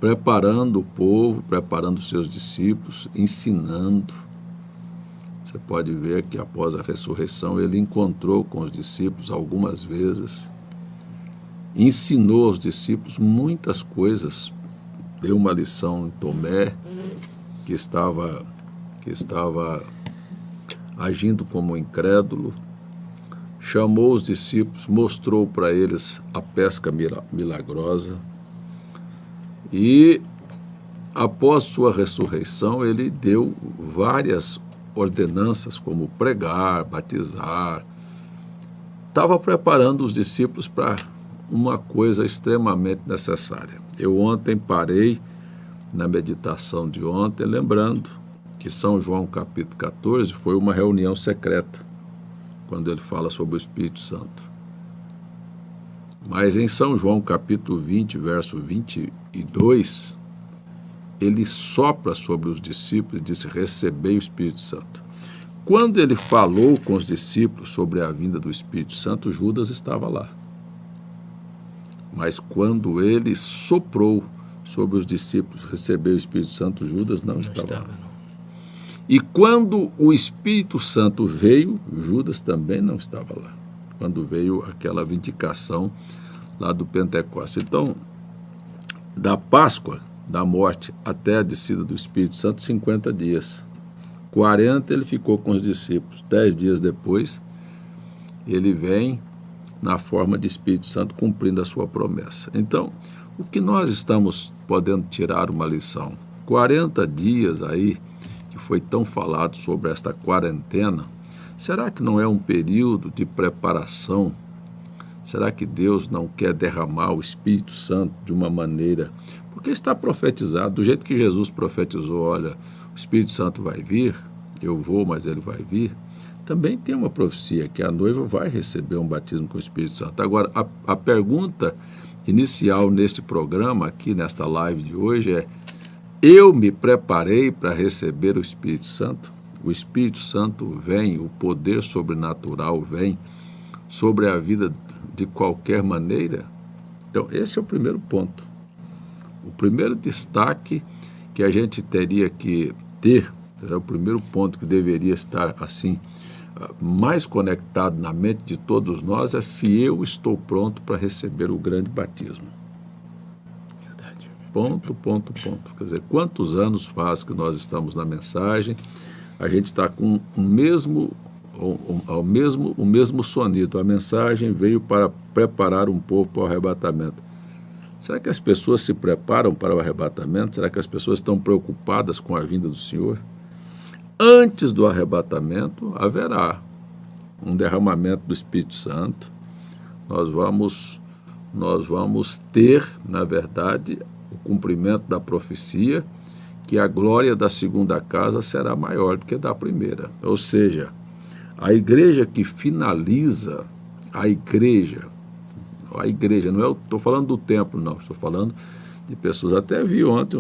preparando o povo, preparando os seus discípulos, ensinando. Você pode ver que após a ressurreição ele encontrou com os discípulos algumas vezes, ensinou aos discípulos muitas coisas, deu uma lição em Tomé, que estava agindo como incrédulo, chamou os discípulos, mostrou para eles a pesca milagrosa e, após sua ressurreição, ele deu várias ordenanças, como pregar, batizar. Estava preparando os discípulos para uma coisa extremamente necessária. Eu ontem parei na meditação de ontem, lembrando que São João capítulo 14 foi uma reunião secreta, quando ele fala sobre o Espírito Santo. Mas em São João capítulo 20, verso 22, ele sopra sobre os discípulos e disse: recebei o Espírito Santo. Quando ele falou com os discípulos sobre a vinda do Espírito Santo, Judas estava lá. Mas quando ele soprou sobre os discípulos, recebeu o Espírito Santo, Judas não estava lá. E quando o Espírito Santo veio, Judas também não estava lá. Quando veio aquela vindicação lá do Pentecostes. Então, da Páscoa, da morte, até a descida do Espírito Santo, 50 dias. 40 ele ficou com os discípulos. 10 dias depois, ele vem na forma de Espírito Santo, cumprindo a sua promessa. Então, o que nós estamos podendo tirar uma lição? 40 dias aí, que foi tão falado sobre esta quarentena, será que não é um período de preparação? Será que Deus não quer derramar o Espírito Santo de uma maneira? Porque está profetizado, do jeito que Jesus profetizou, olha, o Espírito Santo vai vir, eu vou, mas ele vai vir. Também tem uma profecia que a noiva vai receber um batismo com o Espírito Santo. Agora, a pergunta inicial neste programa, aqui nesta live de hoje é: eu me preparei para receber o Espírito Santo? O Espírito Santo vem, o poder sobrenatural vem sobre a vida de qualquer maneira? Então, esse é o primeiro ponto. O primeiro destaque que a gente teria que ter, é o primeiro ponto que deveria estar assim, mais conectado na mente de todos nós, é se eu estou pronto para receber o grande batismo. Verdade. Ponto. Quer dizer, quantos anos faz que nós estamos na mensagem, a gente está com o mesmo sonido. A mensagem veio para preparar um povo para o arrebatamento. Será que as pessoas se preparam para o arrebatamento? Será que as pessoas estão preocupadas com a vinda do Senhor? Antes do arrebatamento, haverá um derramamento do Espírito Santo. Nós vamos ter, na verdade, o cumprimento da profecia, que a glória da segunda casa será maior do que da primeira. Ou seja, a igreja que finaliza, a igreja, não é, estou falando do templo, não, estou falando de pessoas. Até vi ontem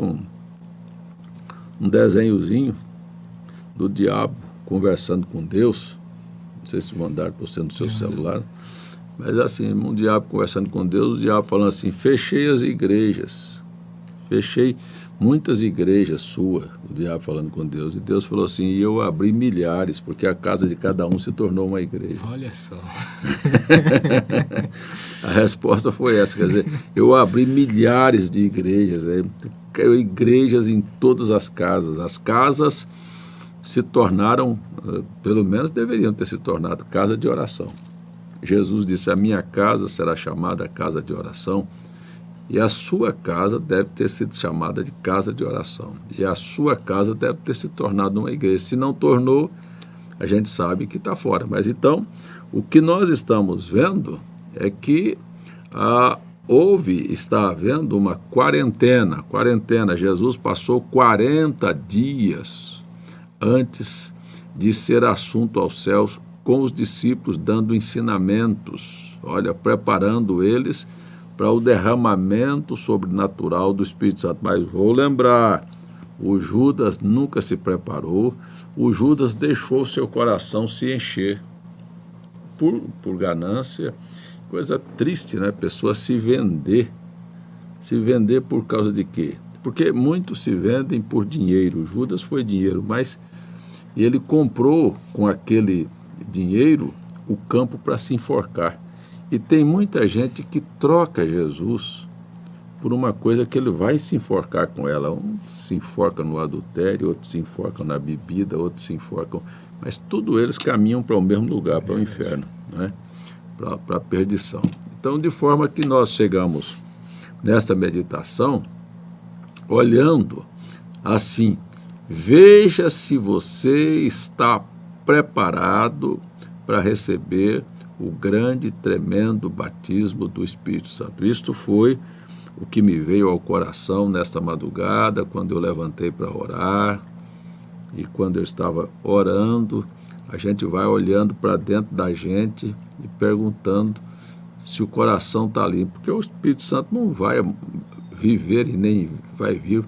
um desenhozinho do diabo conversando com Deus, não sei se mandaram para você no seu celular, mas assim, um diabo conversando com Deus, o diabo falando assim: fechei as igrejas, fechei muitas igrejas suas, o diabo falando com Deus, e Deus falou assim: e eu abri milhares, porque a casa de cada um se tornou uma igreja. Olha só. A resposta foi essa, quer dizer, eu abri milhares de igrejas, igrejas em todas as casas se tornaram, pelo menos deveriam ter se tornado, casa de oração. Jesus disse: a minha casa será chamada casa de oração, e a sua casa deve ter sido chamada de casa de oração, e a sua casa deve ter se tornado uma igreja. Se não tornou, a gente sabe que está fora. Mas então, o que nós estamos vendo é que está havendo uma quarentena. Jesus passou 40 dias antes de ser assunto aos céus com os discípulos, dando ensinamentos, preparando eles para o derramamento sobrenatural do Espírito Santo. Mas vou lembrar, o Judas nunca se preparou, o Judas deixou seu coração se encher por ganância. Coisa triste, né? Pessoa se vender por causa de quê? Porque muitos se vendem por dinheiro. Judas foi dinheiro, mas ele comprou com aquele dinheiro o campo para se enforcar. E tem muita gente que troca Jesus por uma coisa que ele vai se enforcar com ela. Um se enforca no adultério, outro se enforca na bebida, outro se enforcam. Mas todos eles caminham para o mesmo lugar, para o inferno, né? Para a perdição. Então, de forma que nós chegamos nesta meditação, olhando assim, veja se você está preparado para receber o grande, tremendo batismo do Espírito Santo. Isto foi o que me veio ao coração nesta madrugada, quando eu levantei para orar, e quando eu estava orando, a gente vai olhando para dentro da gente e perguntando se o coração está limpo, porque o Espírito Santo não vai viver e nem vai vir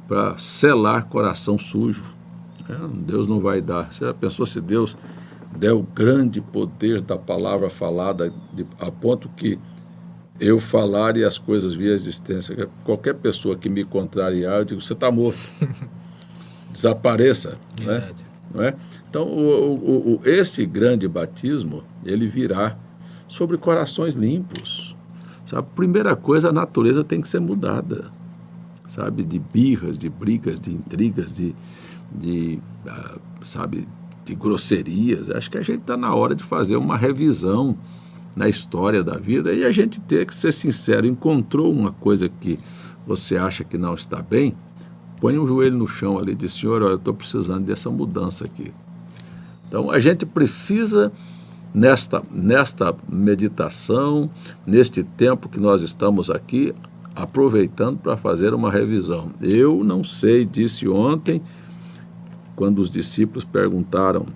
para selar coração sujo. Deus não vai dar. Você já pensou se Deus der o grande poder da palavra falada, a ponto que eu falar e as coisas via existência? Qualquer pessoa que me contrariar, eu digo, você está morto. Desapareça. Né? Não é? Então, esse grande batismo, ele virá sobre corações limpos. Sabe? Primeira coisa, a natureza tem que ser mudada. Sabe? De birras, de brigas, de intrigas, sabe, de grosserias. Acho que a gente está na hora de fazer uma revisão na história da vida e a gente ter que ser sincero. Encontrou uma coisa que você acha que não está bem, põe o joelho no chão ali e diz, Senhor, olha, eu estou precisando dessa mudança aqui. Então, a gente precisa, nesta meditação, neste tempo que nós estamos aqui, aproveitando para fazer uma revisão. Eu não sei, disse ontem, quando os discípulos perguntaram,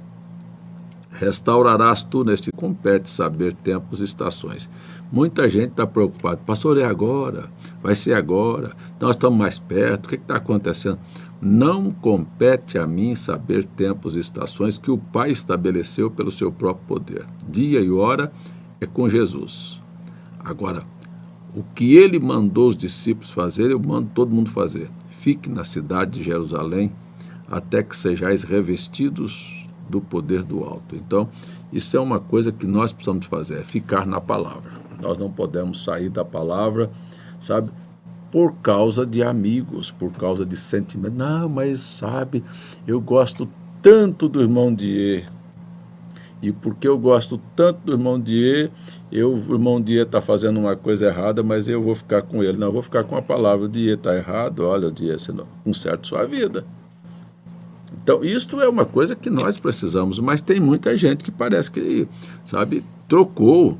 restaurarás tu neste? Compete saber tempos e estações. Muita gente está preocupada, pastor, é agora, vai ser agora, nós estamos mais perto, o que está acontecendo? Não compete a mim saber tempos e estações que o Pai estabeleceu pelo seu próprio poder. Dia e hora é com Jesus. Agora, o que ele mandou os discípulos fazer, eu mando todo mundo fazer. Fique na cidade de Jerusalém até que sejais revestidos do poder do alto. Então, isso é uma coisa que nós precisamos fazer, é ficar na palavra. Nós não podemos sair da palavra, sabe, por causa de amigos, por causa de sentimentos. Não, mas sabe, eu gosto tanto do irmão Dier. E porque eu gosto tanto do irmão Dier, o irmão Dier está fazendo uma coisa errada, mas eu vou ficar com ele. Não, eu vou ficar com a palavra. O Dier está errado, olha, o Dier, você não conserta sua vida. Então, isto é uma coisa que nós precisamos, mas tem muita gente que parece que, sabe, trocou,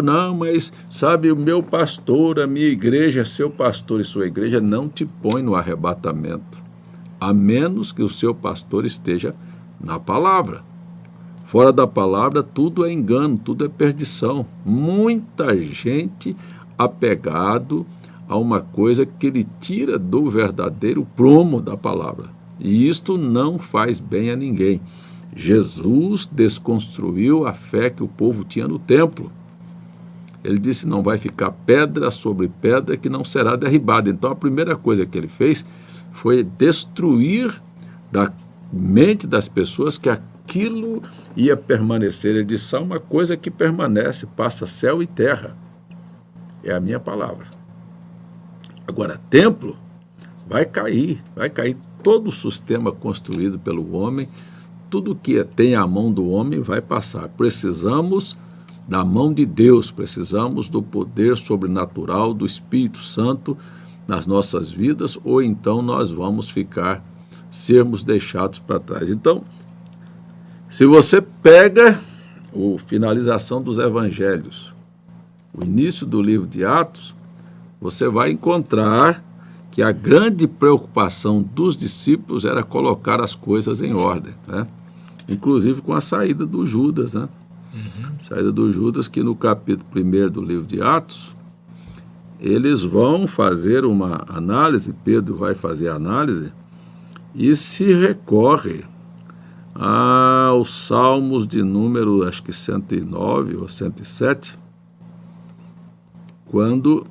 não, mas, sabe, o meu pastor, a minha igreja, seu pastor e sua igreja não te põe no arrebatamento, a menos que o seu pastor esteja na palavra. Fora da palavra, tudo é engano, tudo é perdição. Muita gente apegado a uma coisa que lhe tira do verdadeiro prumo da palavra. E isto não faz bem a ninguém. Jesus desconstruiu a fé que o povo tinha no templo. Ele disse, não vai ficar pedra sobre pedra que não será derribada. Então, a primeira coisa que ele fez foi destruir da mente das pessoas que aquilo ia permanecer. Ele disse, há uma coisa que permanece, passa céu e terra. É a minha palavra. Agora, templo vai cair todo o sistema construído pelo homem, tudo que tem a mão do homem vai passar. Precisamos da mão de Deus, precisamos do poder sobrenatural do Espírito Santo nas nossas vidas, ou então nós vamos sermos deixados para trás. Então, se você pega a finalização dos evangelhos, o início do livro de Atos, você vai encontrar que a grande preocupação dos discípulos era colocar as coisas em ordem, né? Inclusive com a saída do Judas, né? Saída do Judas, que no capítulo 1 do livro de Atos, eles vão fazer uma análise, Pedro vai fazer a análise, e se recorre aos Salmos de número, acho que 109 ou 107, quando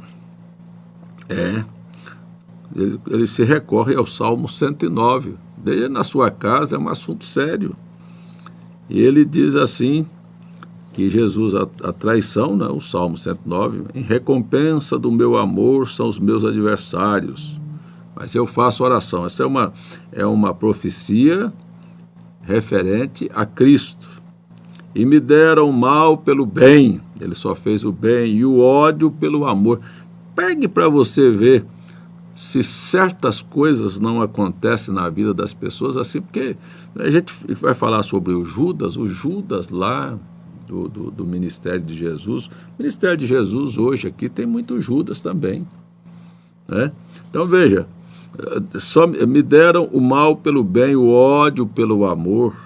ele se recorre ao Salmo 109. Daí na sua casa é um assunto sério. E ele diz assim, que Jesus, a traição, né, o Salmo 109, em recompensa do meu amor são os meus adversários, mas eu faço oração. Essa é uma profecia referente a Cristo. E me deram o mal pelo bem, ele só fez o bem, e o ódio pelo amor. Pegue para você ver se certas coisas não acontecem na vida das pessoas assim, porque a gente vai falar sobre o Judas lá do ministério de Jesus. O ministério de Jesus hoje aqui tem muito Judas também, né? Então veja, só me deram o mal pelo bem, o ódio pelo amor.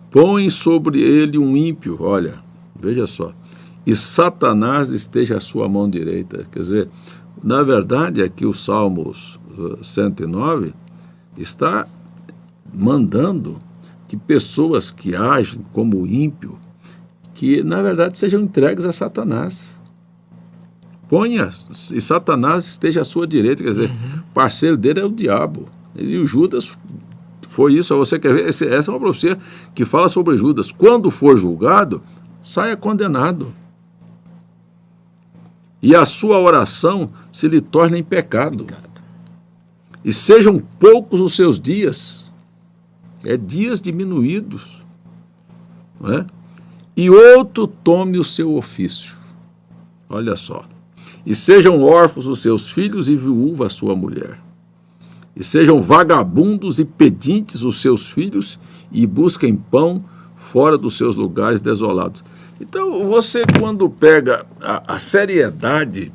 Põe sobre ele um ímpio, olha, veja só, e Satanás esteja à sua mão direita. Quer dizer, na verdade, aqui o Salmos 109 está mandando que pessoas que agem como ímpio, que na verdade sejam entregues a Satanás. Ponha, e Satanás esteja à sua direita, quer dizer, parceiro dele é o diabo. E o Judas foi isso. Você quer ver? Essa é uma profecia que fala sobre Judas. Quando for julgado, saia condenado. E a sua oração se lhe torne em pecado. E sejam poucos os seus dias. Dias diminuídos. Não é? E outro tome o seu ofício. Olha só. E sejam órfãos os seus filhos e viúva a sua mulher. E sejam vagabundos e pedintes os seus filhos e busquem pão fora dos seus lugares desolados. Então, você quando pega a seriedade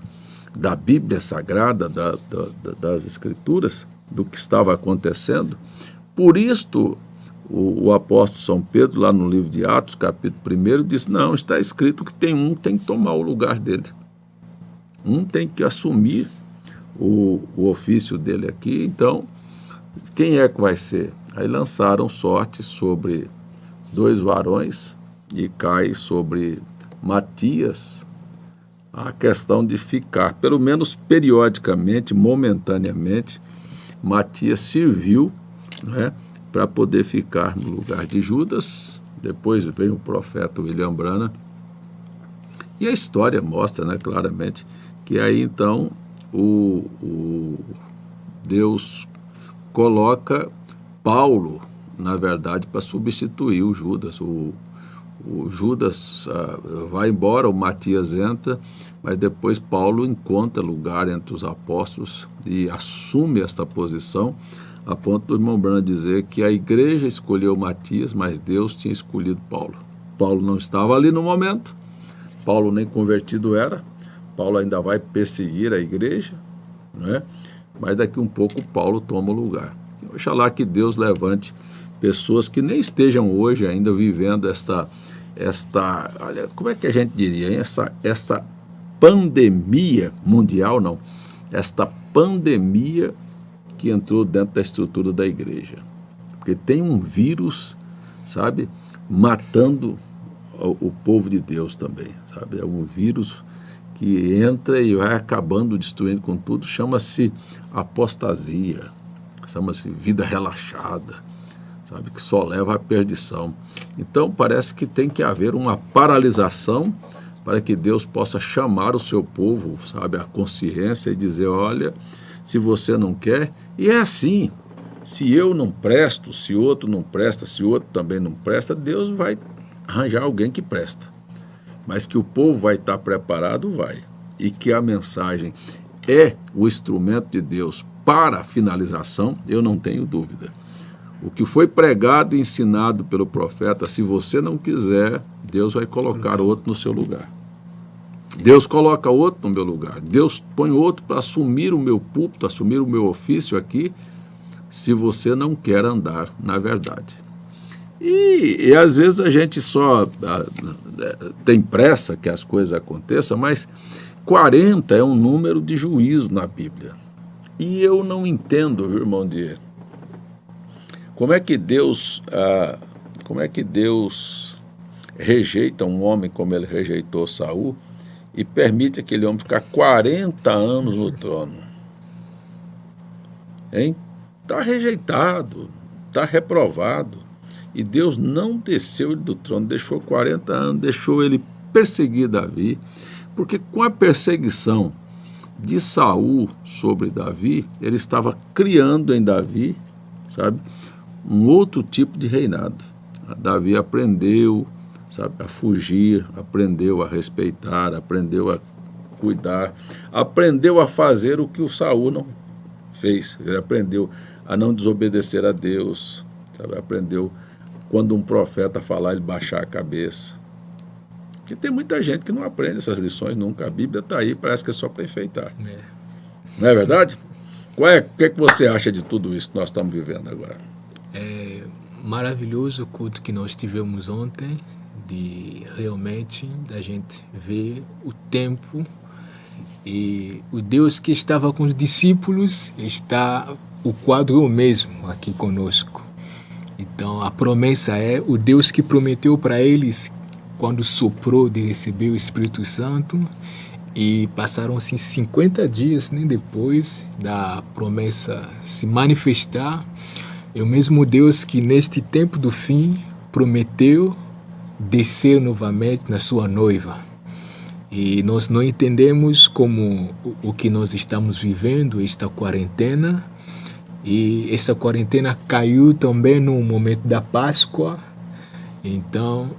da Bíblia Sagrada, das Escrituras, do que estava acontecendo, por isto o apóstolo São Pedro, lá no livro de Atos, capítulo 1, diz, não, está escrito que tem que tomar o lugar dele. Tem que assumir o ofício dele aqui. Então, quem é que vai ser? Aí lançaram sorte sobre 2 varões e cai sobre Matias a questão de ficar, pelo menos periodicamente, momentaneamente, Matias serviu, né, para poder ficar no lugar de Judas. Depois vem o profeta William Branham, e a história mostra, né, claramente que aí então Deus coloca Paulo, na verdade, para substituir o Judas. O Judas vai embora, o Matias entra, mas depois Paulo encontra lugar entre os apóstolos e assume esta posição, a ponto do irmão Branham dizer que a igreja escolheu Matias, mas Deus tinha escolhido Paulo. Paulo não estava ali no momento, Paulo nem convertido era, Paulo ainda vai perseguir a igreja, né? Mas daqui um pouco Paulo toma o lugar. Oxalá que Deus levante pessoas que nem estejam hoje ainda vivendo esta olha, como é que a gente diria, hein? Essa pandemia mundial, não, esta pandemia que entrou dentro da estrutura da igreja. Porque tem um vírus, sabe, matando o povo de Deus também, sabe? É um vírus que entra e vai acabando, destruindo com tudo, chama-se apostasia, chama-se vida relaxada, sabe, que só leva à perdição. Então parece que tem que haver uma paralisação para que Deus possa chamar o seu povo, sabe, à consciência e dizer, olha, se você não quer, e é assim, se eu não presto, se outro não presta, se outro também não presta, Deus vai arranjar alguém que presta. Mas que o povo vai estar preparado, vai. E que a mensagem é o instrumento de Deus para a finalização, eu não tenho dúvida. O que foi pregado e ensinado pelo profeta, se você não quiser, Deus vai colocar outro no seu lugar. Deus coloca outro no meu lugar. Deus põe outro para assumir o meu púlpito, assumir o meu ofício aqui, se você não quer andar na verdade. E às vezes a gente só tem pressa que as coisas aconteçam, mas 40 é um número de juízo na Bíblia. E eu não entendo, irmão Diego, como é que Deus rejeita um homem como ele rejeitou Saul e permite aquele homem ficar 40 anos no trono. hein? Está rejeitado, está reprovado. E Deus não desceu ele do trono, deixou 40 anos, deixou ele perseguir Davi, porque com a perseguição de Saul sobre Davi, ele estava criando em Davi, sabe, um outro tipo de reinado. Davi aprendeu, sabe, a fugir, aprendeu a respeitar, aprendeu a cuidar, aprendeu a fazer o que o Saul não fez. Ele aprendeu a não desobedecer a Deus, sabe, aprendeu quando um profeta falar, ele baixar a cabeça. Porque tem muita gente que não aprende essas lições nunca. A Bíblia está aí, parece que é só para enfeitar. Não é verdade? O que você acha de tudo isso que nós estamos vivendo agora? É maravilhoso o culto que nós tivemos ontem, de realmente da gente ver o tempo e o Deus que estava com os discípulos, está o quadro o mesmo aqui conosco. Então a promessa é o Deus que prometeu para eles quando soprou de receber o Espírito Santo, e passaram-se 50 dias, nem depois da promessa se manifestar. É o mesmo Deus que neste tempo do fim prometeu descer novamente na sua noiva. E nós não entendemos como o que nós estamos vivendo, esta quarentena, e essa quarentena caiu também no momento da Páscoa. Então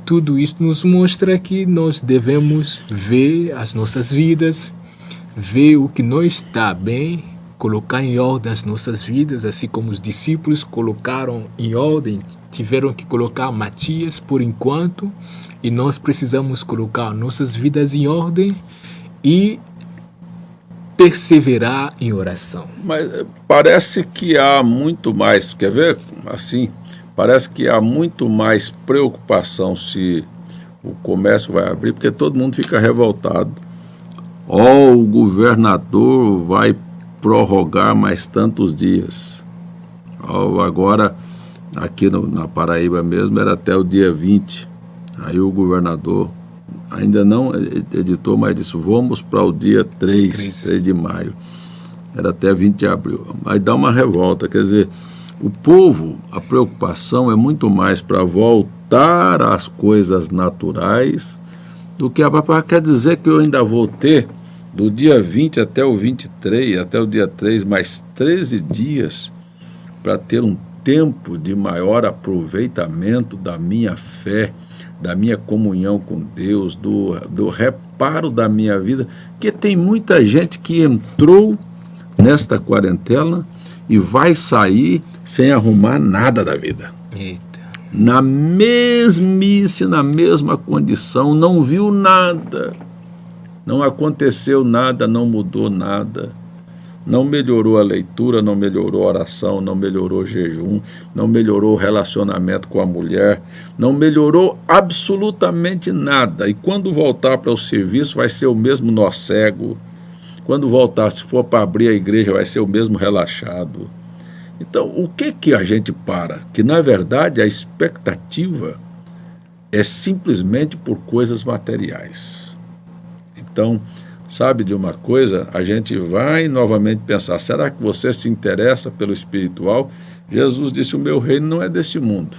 tudo isso nos mostra que nós devemos ver as nossas vidas, ver o que não está bem, colocar em ordem as nossas vidas, assim como os discípulos colocaram em ordem, tiveram que colocar Matias por enquanto, e nós precisamos colocar nossas vidas em ordem e perseverar em oração. Mas parece que há muito mais, quer ver? Assim, parece que há muito mais preocupação se o comércio vai abrir, porque todo mundo fica revoltado. O governador vai prorrogar mais tantos dias. Agora, aqui na Paraíba mesmo, era até o dia 20. Aí o governador ainda não editou, mas disse, vamos para o dia 3 de maio. Era até 20 de abril. Aí dá uma revolta, quer dizer, o povo, a preocupação é muito mais para voltar às coisas naturais do que quer dizer que eu ainda vou ter do dia 20 até o 23, até o dia 3, mais 13 dias para ter um tempo de maior aproveitamento da minha fé, da minha comunhão com Deus, do reparo da minha vida, porque tem muita gente que entrou nesta quarentena e vai sair sem arrumar nada da vida. Eita. Na mesmice, na mesma condição, não viu nada, não aconteceu nada, não mudou nada, não melhorou a leitura, não melhorou a oração, não melhorou o jejum, não melhorou o relacionamento com a mulher, não melhorou absolutamente nada. E quando voltar para o serviço vai ser o mesmo nó cego, quando voltar, se for para abrir a igreja, vai ser o mesmo relaxado. Então, o que a gente para? Que, na verdade, a expectativa é simplesmente por coisas materiais. Então, sabe de uma coisa? A gente vai novamente pensar, será que você se interessa pelo espiritual? Jesus disse, o meu reino não é deste mundo.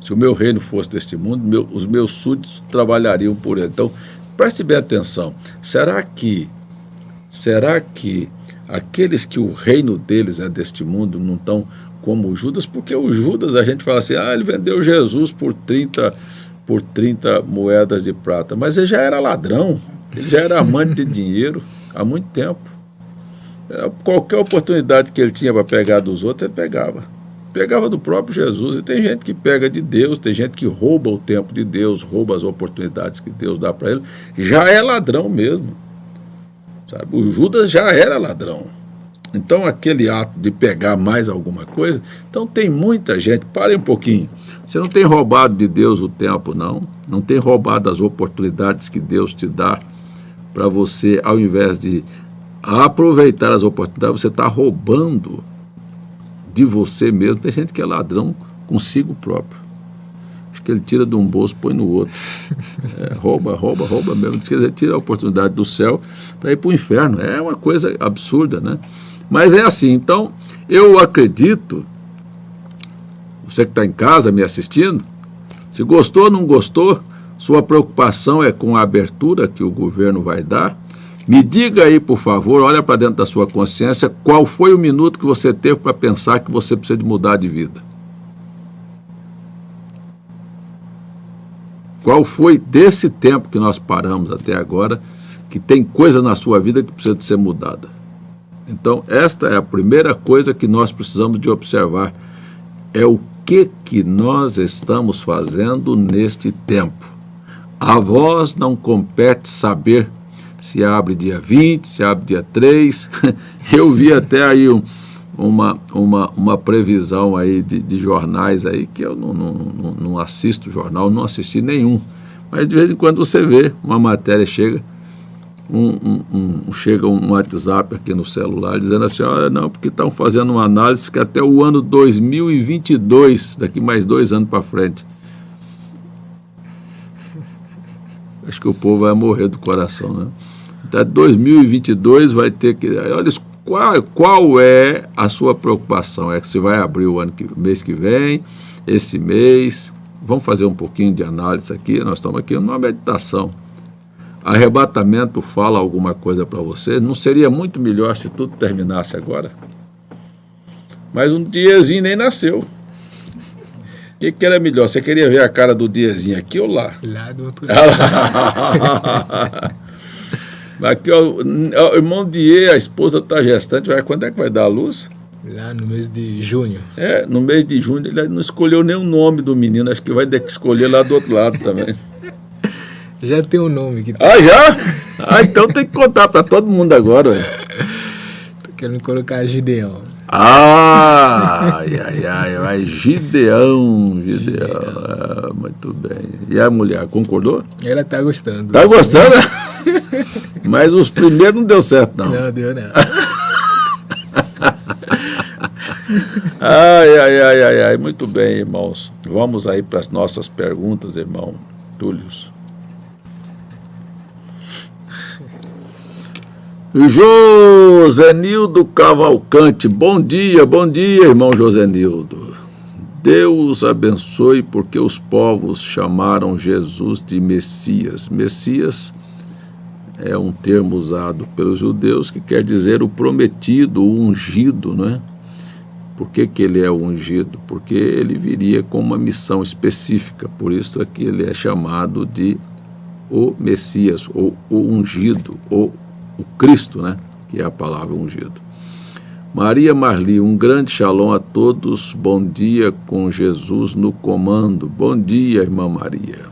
Se o meu reino fosse deste mundo, os meus súditos trabalhariam por ele. Então, preste bem atenção. Será que aqueles que o reino deles é deste mundo não estão como o Judas? Porque o Judas, a gente fala assim, ele vendeu Jesus por 30 moedas de prata. Mas ele já era ladrão, ele já era amante de dinheiro há muito tempo. Qualquer oportunidade que ele tinha para pegar dos outros, ele pegava. Pegava do próprio Jesus. E tem gente que pega de Deus, tem gente que rouba o tempo de Deus, rouba as oportunidades que Deus dá para ele. Já é ladrão mesmo. Sabe? O Judas já era ladrão. Então, aquele ato de pegar mais alguma coisa... Então, tem muita gente... Pare um pouquinho. Você não tem roubado de Deus o tempo, não. Não tem roubado as oportunidades que Deus te dá para você, ao invés de aproveitar as oportunidades, você está roubando de você mesmo. Tem gente que é ladrão consigo próprio. Acho que ele tira de um bolso e põe no outro. Rouba mesmo. Quer dizer, tira a oportunidade do céu para ir para o inferno. É uma coisa absurda, né? Mas é assim, então, eu acredito, você que está em casa me assistindo, se gostou ou não gostou, sua preocupação é com a abertura que o governo vai dar. Me diga aí, por favor, olha para dentro da sua consciência, qual foi o minuto que você teve para pensar que você precisa de mudar de vida? Qual foi desse tempo que nós paramos até agora, que tem coisa na sua vida que precisa de ser mudada? Então, esta é a primeira coisa que nós precisamos de observar, é o que nós estamos fazendo neste tempo. A vós não compete saber se abre dia 20, se abre dia 3. Eu vi até aí uma previsão aí de jornais aí, que eu não assisto jornal, não assisti nenhum. Mas de vez em quando você vê uma matéria, chega um WhatsApp aqui no celular dizendo assim, olha, não, porque estão fazendo uma análise que até o ano 2022, daqui mais 2 anos para frente, acho que o povo vai morrer do coração, né? Até 2022 vai ter que... Olha, qual é a sua preocupação? É que você vai abrir o mês que vem, esse mês? Vamos fazer um pouquinho de análise aqui. Nós estamos aqui numa meditação. Arrebatamento fala alguma coisa para você? Não seria muito melhor se tudo terminasse agora? Mas um Diazinho nem nasceu. O que era melhor? Você queria ver a cara do Diazinho aqui ou lá? Lá do outro lado. Aqui, ó, o irmão Die, a esposa está gestante, quando é que vai dar a luz? Lá no mês de junho. No mês de junho. Ele não escolheu nem o nome do menino, acho que vai ter que escolher lá do outro lado também. Já tem um nome. Já? Então tem que contar para todo mundo agora. Tô querendo colocar Gideão. Vai Gideão. Muito bem. E a mulher, concordou? Ela tá gostando. Tá gostando? Mas os primeiros não deu certo, não. Não deu, não. Muito bem, irmãos. Vamos aí para as nossas perguntas, irmão Túlio. Josenildo Cavalcante, bom dia, irmão Josenildo. Deus abençoe, porque os povos chamaram Jesus de Messias. Messias é um termo usado pelos judeus que quer dizer o prometido, o ungido, não é? Por que ele é ungido? Porque ele viria com uma missão específica, por isso aqui ele é chamado de o Messias, ou o ungido, ou o Cristo, né? Que é a palavra ungido. Maria Marli, um grande shalom a todos, bom dia com Jesus no comando. Bom dia, irmã Maria.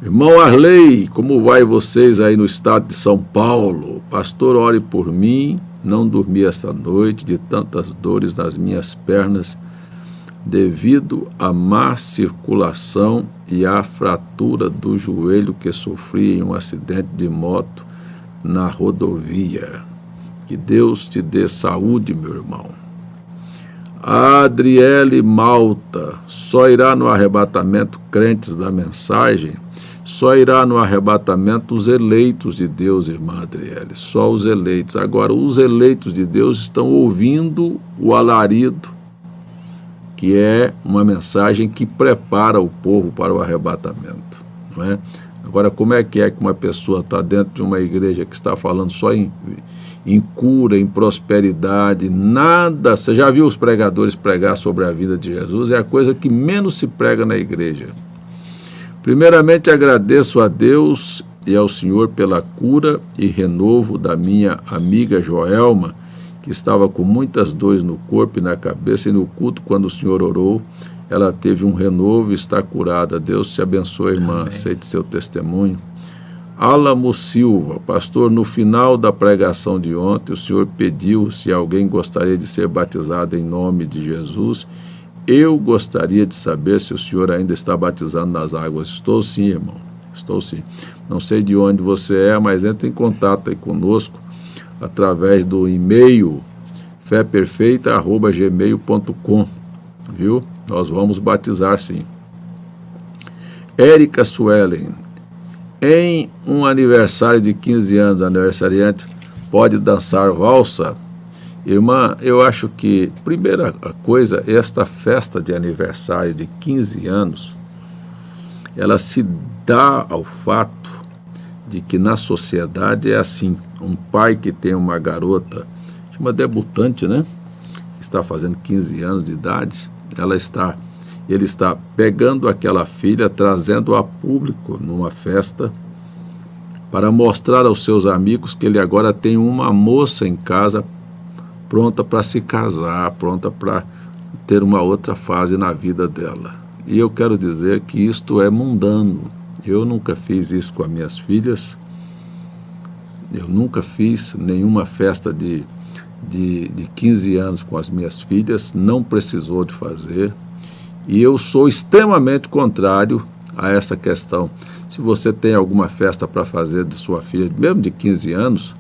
Irmão Arley, como vai vocês aí no estado de São Paulo? Pastor, ore por mim, não dormi esta noite de tantas dores nas minhas pernas, devido à má circulação e à fratura do joelho que sofri em um acidente de moto na rodovia. Que Deus te dê saúde, meu irmão. Adriele Malta, só irá no arrebatamento crentes da mensagem? Só irá no arrebatamento os eleitos de Deus, irmã Adriele, só os eleitos. Agora, os eleitos de Deus estão ouvindo o alarido, que é uma mensagem que prepara o povo para o arrebatamento, não é? Agora, como é que uma pessoa está dentro de uma igreja que está falando só em cura, em prosperidade, nada? Você já viu os pregadores pregar sobre a vida de Jesus? É a coisa que menos se prega na igreja. Primeiramente, agradeço a Deus e ao Senhor pela cura e renovo da minha amiga Joelma, que estava com muitas dores no corpo e na cabeça, e no culto, quando o Senhor orou, ela teve um renovo e está curada. Deus te abençoe, irmã. Amém. Aceite seu testemunho. Álamo Silva, pastor, no final da pregação de ontem, o senhor pediu se alguém gostaria de ser batizado em nome de Jesus. Eu gostaria de saber se o senhor ainda está batizando nas águas. Estou sim, irmão. Estou sim. Não sei de onde você é, mas entre em contato aí conosco através do e-mail feperfeita@gmail.com, viu? Nós vamos batizar, sim. Érica Suelen, em um aniversário de 15 anos, aniversariante pode dançar valsa? Irmã, eu acho que, primeira coisa, esta festa de aniversário de 15 anos, ela se dá ao fato de que na sociedade é assim, um pai que tem uma garota, uma debutante, né, que está fazendo 15 anos de idade, ele está pegando aquela filha, trazendo a público numa festa, para mostrar aos seus amigos que ele agora tem uma moça em casa pronta para se casar, pronta para ter uma outra fase na vida dela. E eu quero dizer que isto é mundano. Eu nunca fiz isso com as minhas filhas, eu nunca fiz nenhuma festa de 15 anos com as minhas filhas, não precisou de fazer, e eu sou extremamente contrário a essa questão. Se você tem alguma festa para fazer de sua filha, mesmo de 15 anos,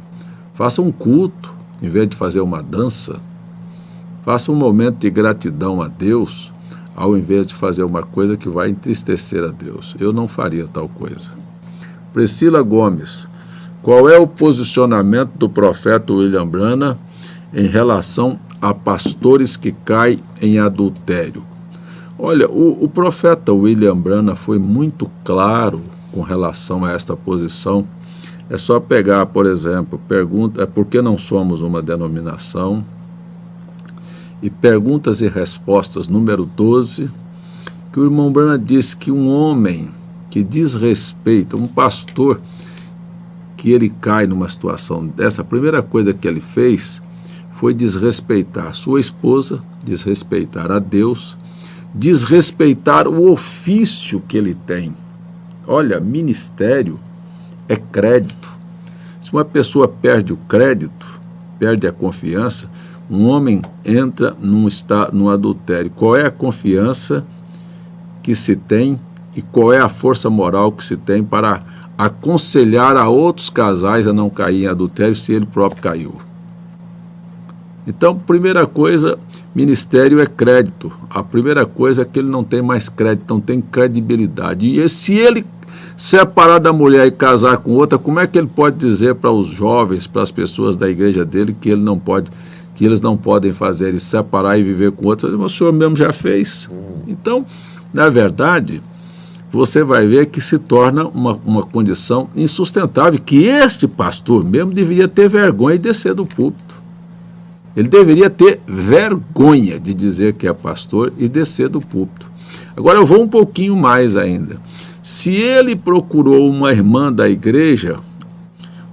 faça um culto, em vez de fazer uma dança. Faça um momento de gratidão a Deus, ao invés de fazer uma coisa que vai entristecer a Deus. Eu não faria tal coisa. Priscila Gomes, qual é o posicionamento do profeta William Branham em relação a pastores que caem em adultério? Olha, o profeta William Branham foi muito claro com relação a esta posição. É só pegar, por exemplo, pergunta, por que não somos uma denominação? E perguntas e respostas, número 12, que o irmão Branham disse que um homem que desrespeita, um pastor, que ele cai numa situação dessa, a primeira coisa que ele fez foi desrespeitar sua esposa, desrespeitar a Deus, desrespeitar o ofício que ele tem. Olha, ministério é crédito. Se uma pessoa perde o crédito, perde a confiança, um homem entra num adultério. Qual é a confiança que se tem e qual é a força moral que se tem para aconselhar a outros casais a não cair em adultério se ele próprio caiu? Então, primeira coisa, ministério é crédito. A primeira coisa é que ele não tem mais crédito, não tem credibilidade. E se ele separar da mulher e casar com outra, como é que ele pode dizer para os jovens, para as pessoas da igreja dele, que ele não pode, que eles não podem fazer e separar e viver com outra? O senhor mesmo já fez. Então, na verdade, você vai ver que se torna uma condição insustentável, que este pastor mesmo deveria ter vergonha de descer do púlpito. Ele deveria ter vergonha de dizer que é pastor e descer do púlpito. Agora eu vou um pouquinho mais ainda. Se ele procurou uma irmã da igreja,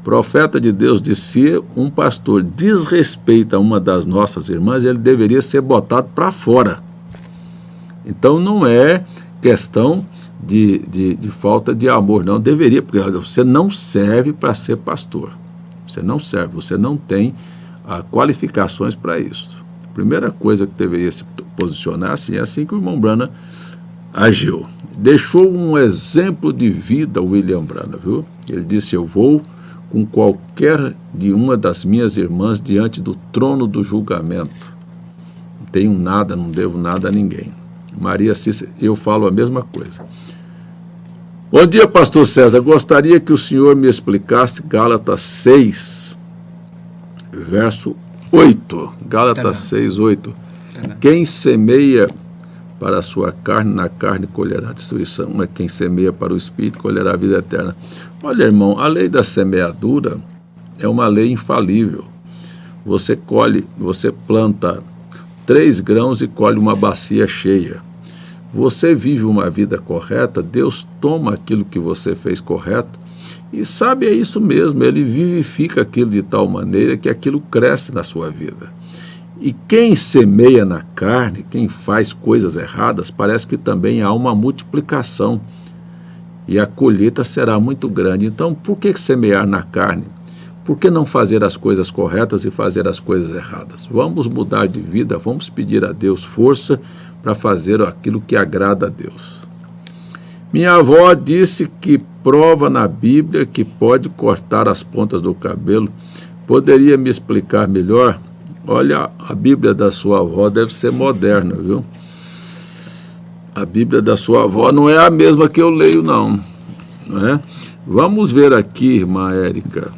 profeta de Deus disse, se um pastor desrespeita uma das nossas irmãs, ele deveria ser botado para fora. Então não é questão de falta de amor, não deveria, porque você não serve para ser pastor. Você não serve, você não tem qualificações para isso. A primeira coisa que deveria se posicionar assim, é assim que o irmão Branham agiu. Deixou um exemplo de vida William Branham, viu? Ele disse, eu vou com qualquer de uma das minhas irmãs diante do trono do julgamento. Não tenho nada, não devo nada a ninguém. Maria Cícera, eu falo a mesma coisa. Bom dia, pastor César. Gostaria que o senhor me explicasse Gálatas 6, verso 8. Gálatas 6, 8. Quem semeia para a sua carne, na carne colherá destruição, mas quem semeia para o Espírito colherá a vida eterna. Olha, irmão, a lei da semeadura é uma lei infalível. Você planta 3 grãos e colhe uma bacia cheia. Você vive uma vida correta, Deus toma aquilo que você fez correto e sabe, é isso mesmo, Ele vivifica aquilo de tal maneira que aquilo cresce na sua vida. E quem semeia na carne, quem faz coisas erradas, parece que também há uma multiplicação e a colheita será muito grande. Então, por que semear na carne? Por que não fazer as coisas corretas e fazer as coisas erradas? Vamos mudar de vida, vamos pedir a Deus força para fazer aquilo que agrada a Deus. Minha avó disse que prova na Bíblia que pode cortar as pontas do cabelo. Poderia me explicar melhor? Olha, a Bíblia da sua avó deve ser moderna, viu? A Bíblia da sua avó não é a mesma que eu leio, não é? Vamos ver aqui, irmã Érica,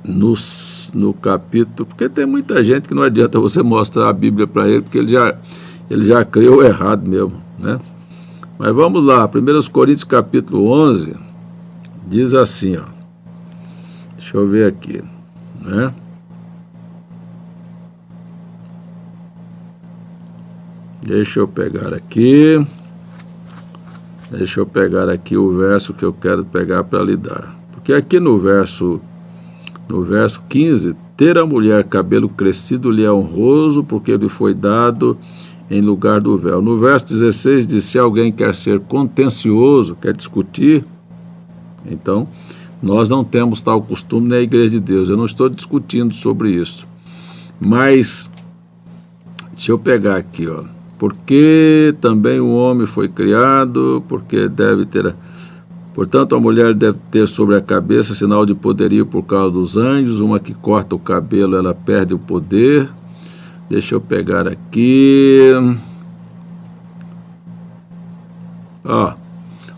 no capítulo, porque tem muita gente que não adianta você mostrar a Bíblia para ele, porque ele já creu errado mesmo, né? Mas vamos lá, 1 Coríntios capítulo 11, diz assim, ó, deixa eu ver aqui, né? Deixa eu pegar aqui o verso que eu quero pegar para lidar. Porque aqui no verso 15, ter a mulher cabelo crescido lhe é honroso, porque lhe foi dado em lugar do véu. No verso 16 diz, se alguém quer ser contencioso, quer discutir, então nós não temos tal costume na Igreja de Deus. Eu não estou discutindo sobre isso. Mas, deixa eu pegar aqui, ó. Porque também o homem foi criado, porque deve ter... Portanto, a mulher deve ter sobre a cabeça sinal de poderio por causa dos anjos. Uma que corta o cabelo, ela perde o poder. Deixa eu pegar aqui.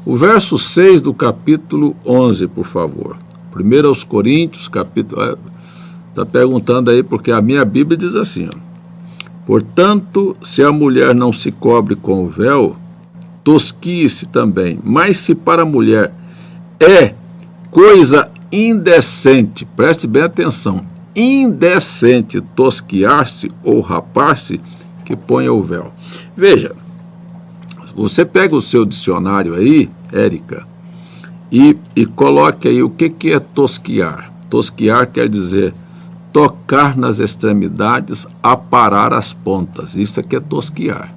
O verso 6 do capítulo 11, por favor. 1 Coríntios, capítulo... Está perguntando aí, porque a minha Bíblia diz assim, ó. Portanto, se a mulher não se cobre com o véu, tosquie-se também. Mas se para a mulher é coisa indecente, preste bem atenção, indecente tosquiar-se ou rapar-se, que ponha o véu. Veja, você pega o seu dicionário aí, Érica, e coloque aí o que é tosquiar. Tosquiar quer dizer tocar nas extremidades, aparar as pontas. Isso aqui é tosquiar.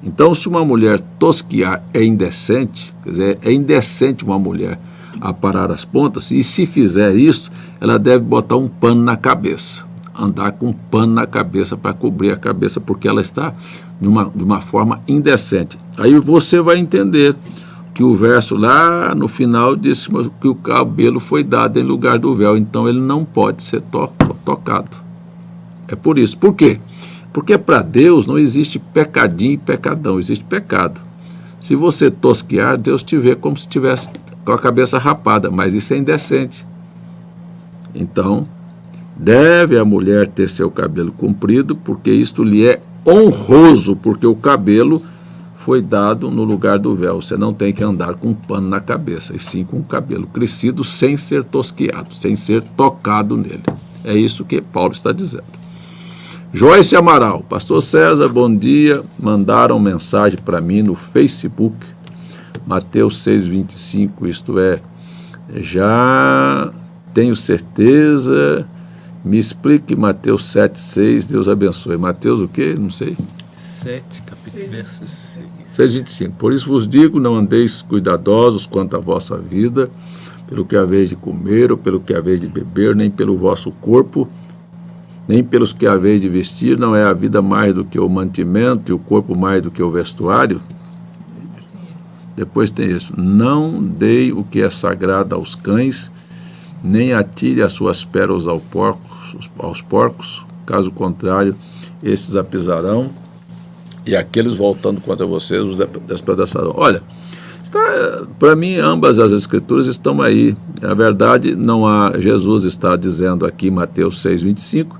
Então, se uma mulher tosquiar é indecente, quer dizer, é indecente uma mulher aparar as pontas, e se fizer isso, ela deve botar um pano na cabeça, andar com um pano na cabeça para cobrir a cabeça, porque ela está de uma forma indecente. Aí você vai entender que o verso lá no final diz que o cabelo foi dado em lugar do véu, então ele não pode ser tocado. É por isso. Por quê? Porque para Deus não existe pecadinho e pecadão, existe pecado. Se você tosquear, Deus te vê como se tivesse com a cabeça rapada, mas isso é indecente. Então, deve a mulher ter seu cabelo comprido, porque isto lhe é honroso, porque o cabelo foi dado no lugar do véu. Você não tem que andar com um pano na cabeça, e sim com o cabelo crescido, sem ser tosqueado, sem ser tocado nele. É isso que Paulo está dizendo. Joyce Amaral, pastor César, bom dia. Mandaram mensagem para mim no Facebook, Mateus 6,25, isto é, já tenho certeza. Me explique Mateus 7,6, Deus abençoe. Mateus o quê? Não sei. 7, capítulo, verso 6. 6,25. Por isso vos digo, não andeis cuidadosos quanto à vossa vida, pelo que haveis de comer, ou pelo que haveis de beber, nem pelo vosso corpo, nem pelos que haveis de vestir. Não é a vida mais do que o mantimento, e o corpo mais do que o vestuário? Depois tem isso. Não dei o que é sagrado aos cães, nem atire as suas pérolas aos porcos, caso contrário, estes a pisarão, e aqueles voltando contra vocês os despedaçarão. Olha, para mim ambas as escrituras estão aí. Na verdade, não há, Jesus está dizendo aqui, Mateus 6,25,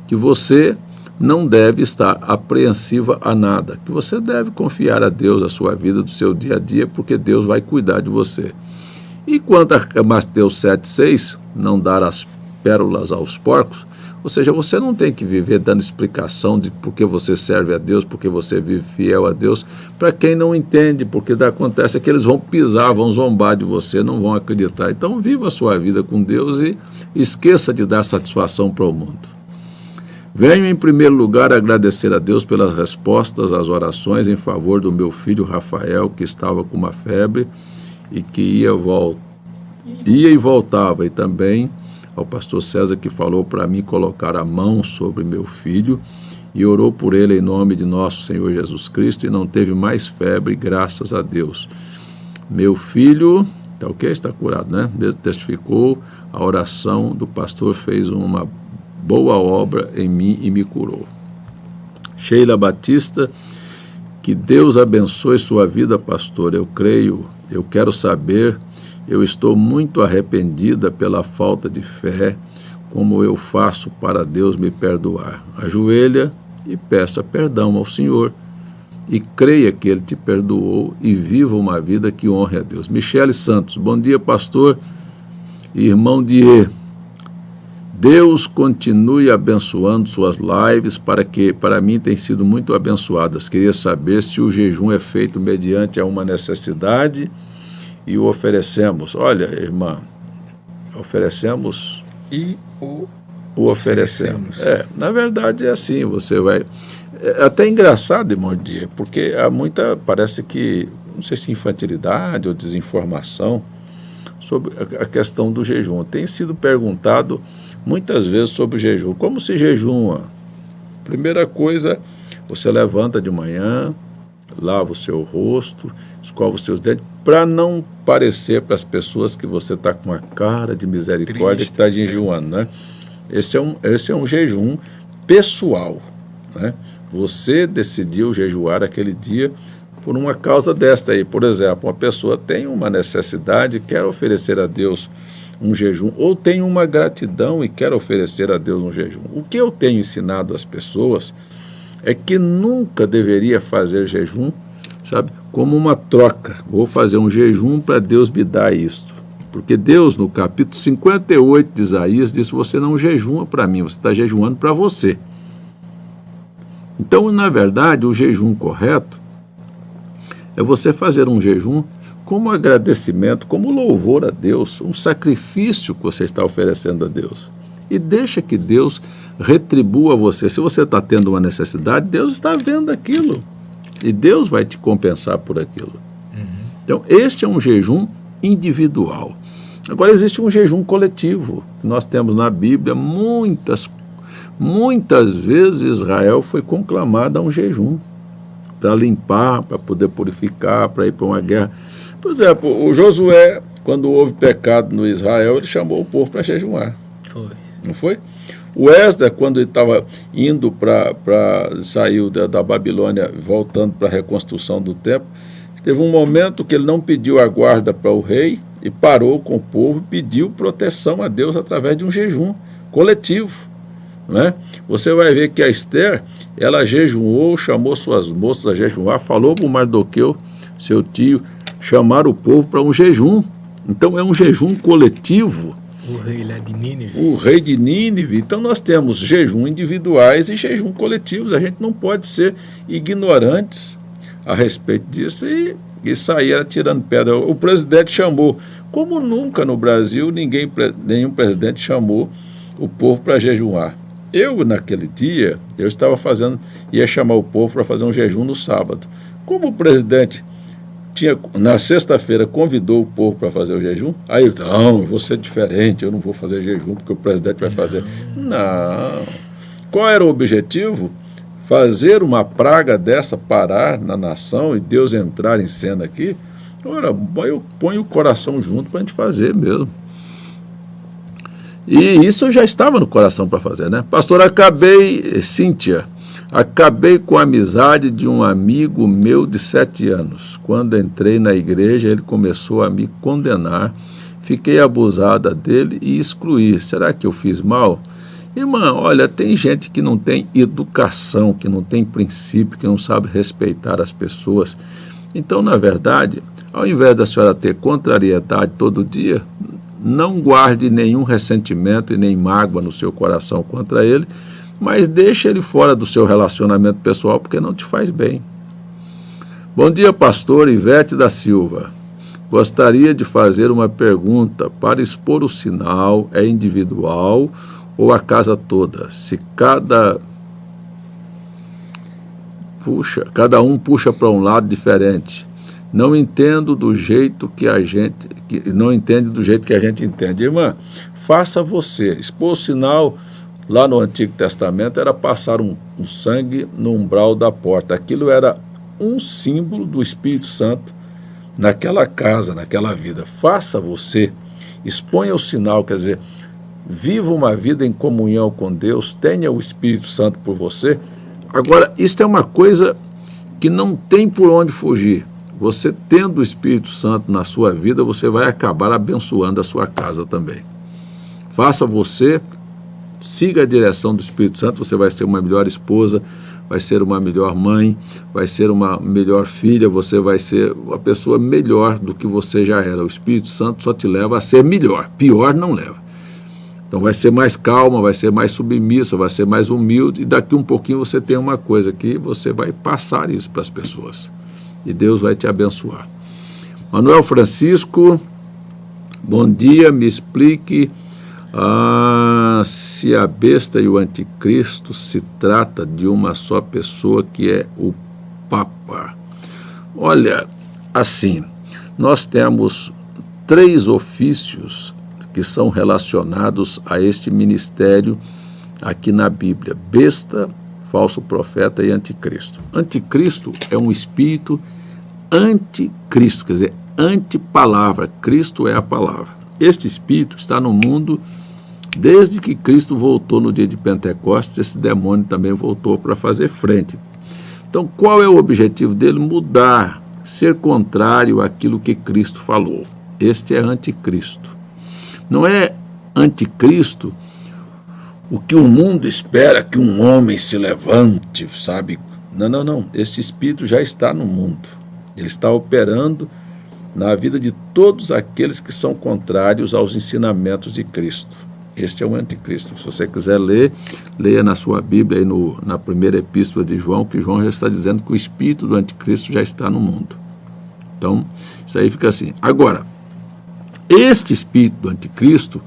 que você não deve estar apreensiva a nada, que você deve confiar a Deus a sua vida, do seu dia a dia, porque Deus vai cuidar de você. E quanto a Mateus 7,6, não dar as pérolas aos porcos, ou seja, você não tem que viver dando explicação de por que você serve a Deus, porque você vive fiel a Deus, para quem não entende, porque acontece que eles vão pisar, vão zombar de você, não vão acreditar. Então viva a sua vida com Deus e esqueça de dar satisfação para o mundo. Venho em primeiro lugar agradecer a Deus pelas respostas às orações em favor do meu filho Rafael, que estava com uma febre e que ia e voltava, e também ao pastor César, que falou para mim colocar a mão sobre meu filho e orou por ele em nome de nosso Senhor Jesus Cristo, e não teve mais febre, graças a Deus. Meu filho, tá ok? Está curado, né? Deus testificou, a oração do pastor fez uma boa obra em mim e me curou. Sheila Batista, que Deus abençoe sua vida, pastor. Eu creio, eu quero saber Eu estou muito arrependida pela falta de fé. Como eu faço para Deus me perdoar? Ajoelha e peça perdão ao Senhor. E creia que Ele te perdoou e viva uma vida que honre a Deus. Michele Santos, bom dia, pastor e irmão Die. Deus continue abençoando suas lives, para mim tem sido muito abençoadas. Queria saber se o jejum é feito mediante a uma necessidade e o oferecemos. Olha, irmã, oferecemos e o oferecemos. Na verdade é assim, você vai... É até engraçado, irmão Die, porque há muita, parece que, não sei se infantilidade ou desinformação sobre a questão do jejum. Tem sido perguntado muitas vezes sobre o jejum. Como se jejuma? Primeira coisa, você levanta de manhã, lava o seu rosto, escova os seus dentes, para não parecer para as pessoas que você está com a cara de misericórdia, que está jejuando, né? Esse é um jejum pessoal, né? Você decidiu jejuar aquele dia por uma causa desta aí. Por exemplo, uma pessoa tem uma necessidade, quer oferecer a Deus um jejum, ou tem uma gratidão e quer oferecer a Deus um jejum. O que eu tenho ensinado às pessoas é que nunca deveria fazer jejum, sabe, como uma troca. Vou fazer um jejum para Deus me dar isto. Porque Deus, no capítulo 58 de Isaías, disse: você não jejuma para mim, você está jejuando para você. Então, na verdade, o jejum correto é você fazer um jejum como agradecimento, como louvor a Deus, um sacrifício que você está oferecendo a Deus. E deixa que Deus retribua você. Se você está tendo uma necessidade, Deus está vendo aquilo. E Deus vai te compensar por aquilo. Então, este é um jejum individual. Agora, existe um jejum coletivo. Nós temos na Bíblia muitas vezes Israel foi conclamada a um jejum para limpar, para poder purificar, para ir para uma guerra. Por exemplo, o Josué, quando houve pecado no Israel, ele chamou o povo para jejuar. Foi. Não foi? O Esdras, quando ele estava indo saiu da Babilônia, voltando para a reconstrução do templo, teve um momento que ele não pediu a guarda para o rei e parou com o povo e pediu proteção a Deus através de um jejum coletivo. Né? Você vai ver que a Esther, ela jejuou, chamou suas moças a jejuar, falou para o Mardoqueu, seu tio, chamar o povo para um jejum. Então é um jejum coletivo. O rei lá de Nínive. O rei de Nínive. Então nós temos jejum individuais e jejum coletivos. A gente não pode ser ignorantes a respeito disso e sair atirando pedra. O presidente chamou, como nunca no Brasil, nenhum presidente chamou o povo para jejuar. Eu, naquele dia, ia chamar o povo para fazer um jejum no sábado. Como o presidente na sexta-feira, convidou o povo para fazer o jejum, aí eu disse: não, eu vou ser diferente, eu não vou fazer jejum porque o presidente vai fazer. Não. Qual era o objetivo? Fazer uma praga dessa parar na nação e Deus entrar em cena aqui? Ora, eu ponho o coração junto para a gente fazer mesmo. E isso eu já estava no coração para fazer, né? Pastor, Cíntia, acabei com a amizade de um amigo meu de 7 anos. Quando entrei na igreja, ele começou a me condenar. Fiquei abusada dele e excluí. Será que eu fiz mal? Irmã, olha, tem gente que não tem educação, que não tem princípio, que não sabe respeitar as pessoas. Então, na verdade, ao invés da senhora ter contrariedade todo dia, não guarde nenhum ressentimento e nem mágoa no seu coração contra ele, mas deixe ele fora do seu relacionamento pessoal, porque não te faz bem. Bom dia, pastor Ivete da Silva. Gostaria de fazer uma pergunta. Para expor o sinal, é individual ou a casa toda? Se cada um puxa para um lado diferente. Não entendo do jeito que a gente entende. Irmã, faça você. Expor o sinal lá no Antigo Testamento era passar um sangue no umbral da porta. Aquilo era um símbolo do Espírito Santo naquela casa, naquela vida. Faça você. Exponha o sinal, quer dizer, viva uma vida em comunhão com Deus, tenha o Espírito Santo por você. Agora, isso é uma coisa que não tem por onde fugir. você tendo o Espírito Santo na sua vida, você vai acabar abençoando a sua casa também. Faça você, siga a direção do Espírito Santo, você vai ser uma melhor esposa, vai ser uma melhor mãe, vai ser uma melhor filha, você vai ser uma pessoa melhor do que você já era. O Espírito Santo só te leva a ser melhor, pior não leva. Então vai ser mais calma, vai ser mais submissa, vai ser mais humilde, e daqui um pouquinho você tem uma coisa que você vai passar isso para as pessoas. E Deus vai te abençoar. Manuel Francisco, bom dia, me explique se a besta e o anticristo se trata de uma só pessoa, que é o Papa. Olha, assim, nós temos 3 ofícios que são relacionados a este ministério aqui na Bíblia: besta, falso profeta e anticristo. Anticristo é um espírito anticristo, quer dizer, antipalavra. Cristo é a palavra. Este espírito está no mundo desde que Cristo voltou no dia de Pentecostes. Esse demônio também voltou para fazer frente. Então, qual é o objetivo dele? Mudar, ser contrário àquilo que Cristo falou. Este é anticristo. Não é anticristo o que o mundo espera, que um homem se levante, sabe? Não. Esse espírito já está no mundo. Ele está operando na vida de todos aqueles que são contrários aos ensinamentos de Cristo. Este é o anticristo. Se você quiser ler, leia na sua Bíblia, aí na primeira epístola de João, que João já está dizendo que o espírito do anticristo já está no mundo. Então, isso aí fica assim. Agora, este espírito do anticristo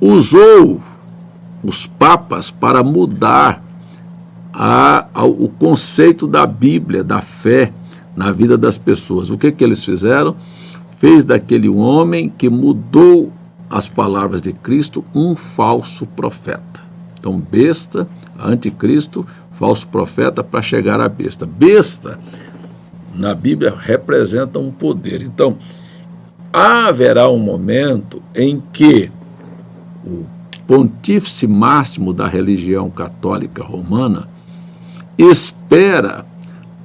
usou os papas para mudar o conceito da Bíblia, da fé, na vida das pessoas. O que eles fizeram? Fez daquele homem que mudou as palavras de Cristo um falso profeta. Então, besta, anticristo, falso profeta, para chegar à besta. Besta, na Bíblia, representa um poder. Então, haverá um momento em que o pontífice máximo da religião católica romana espera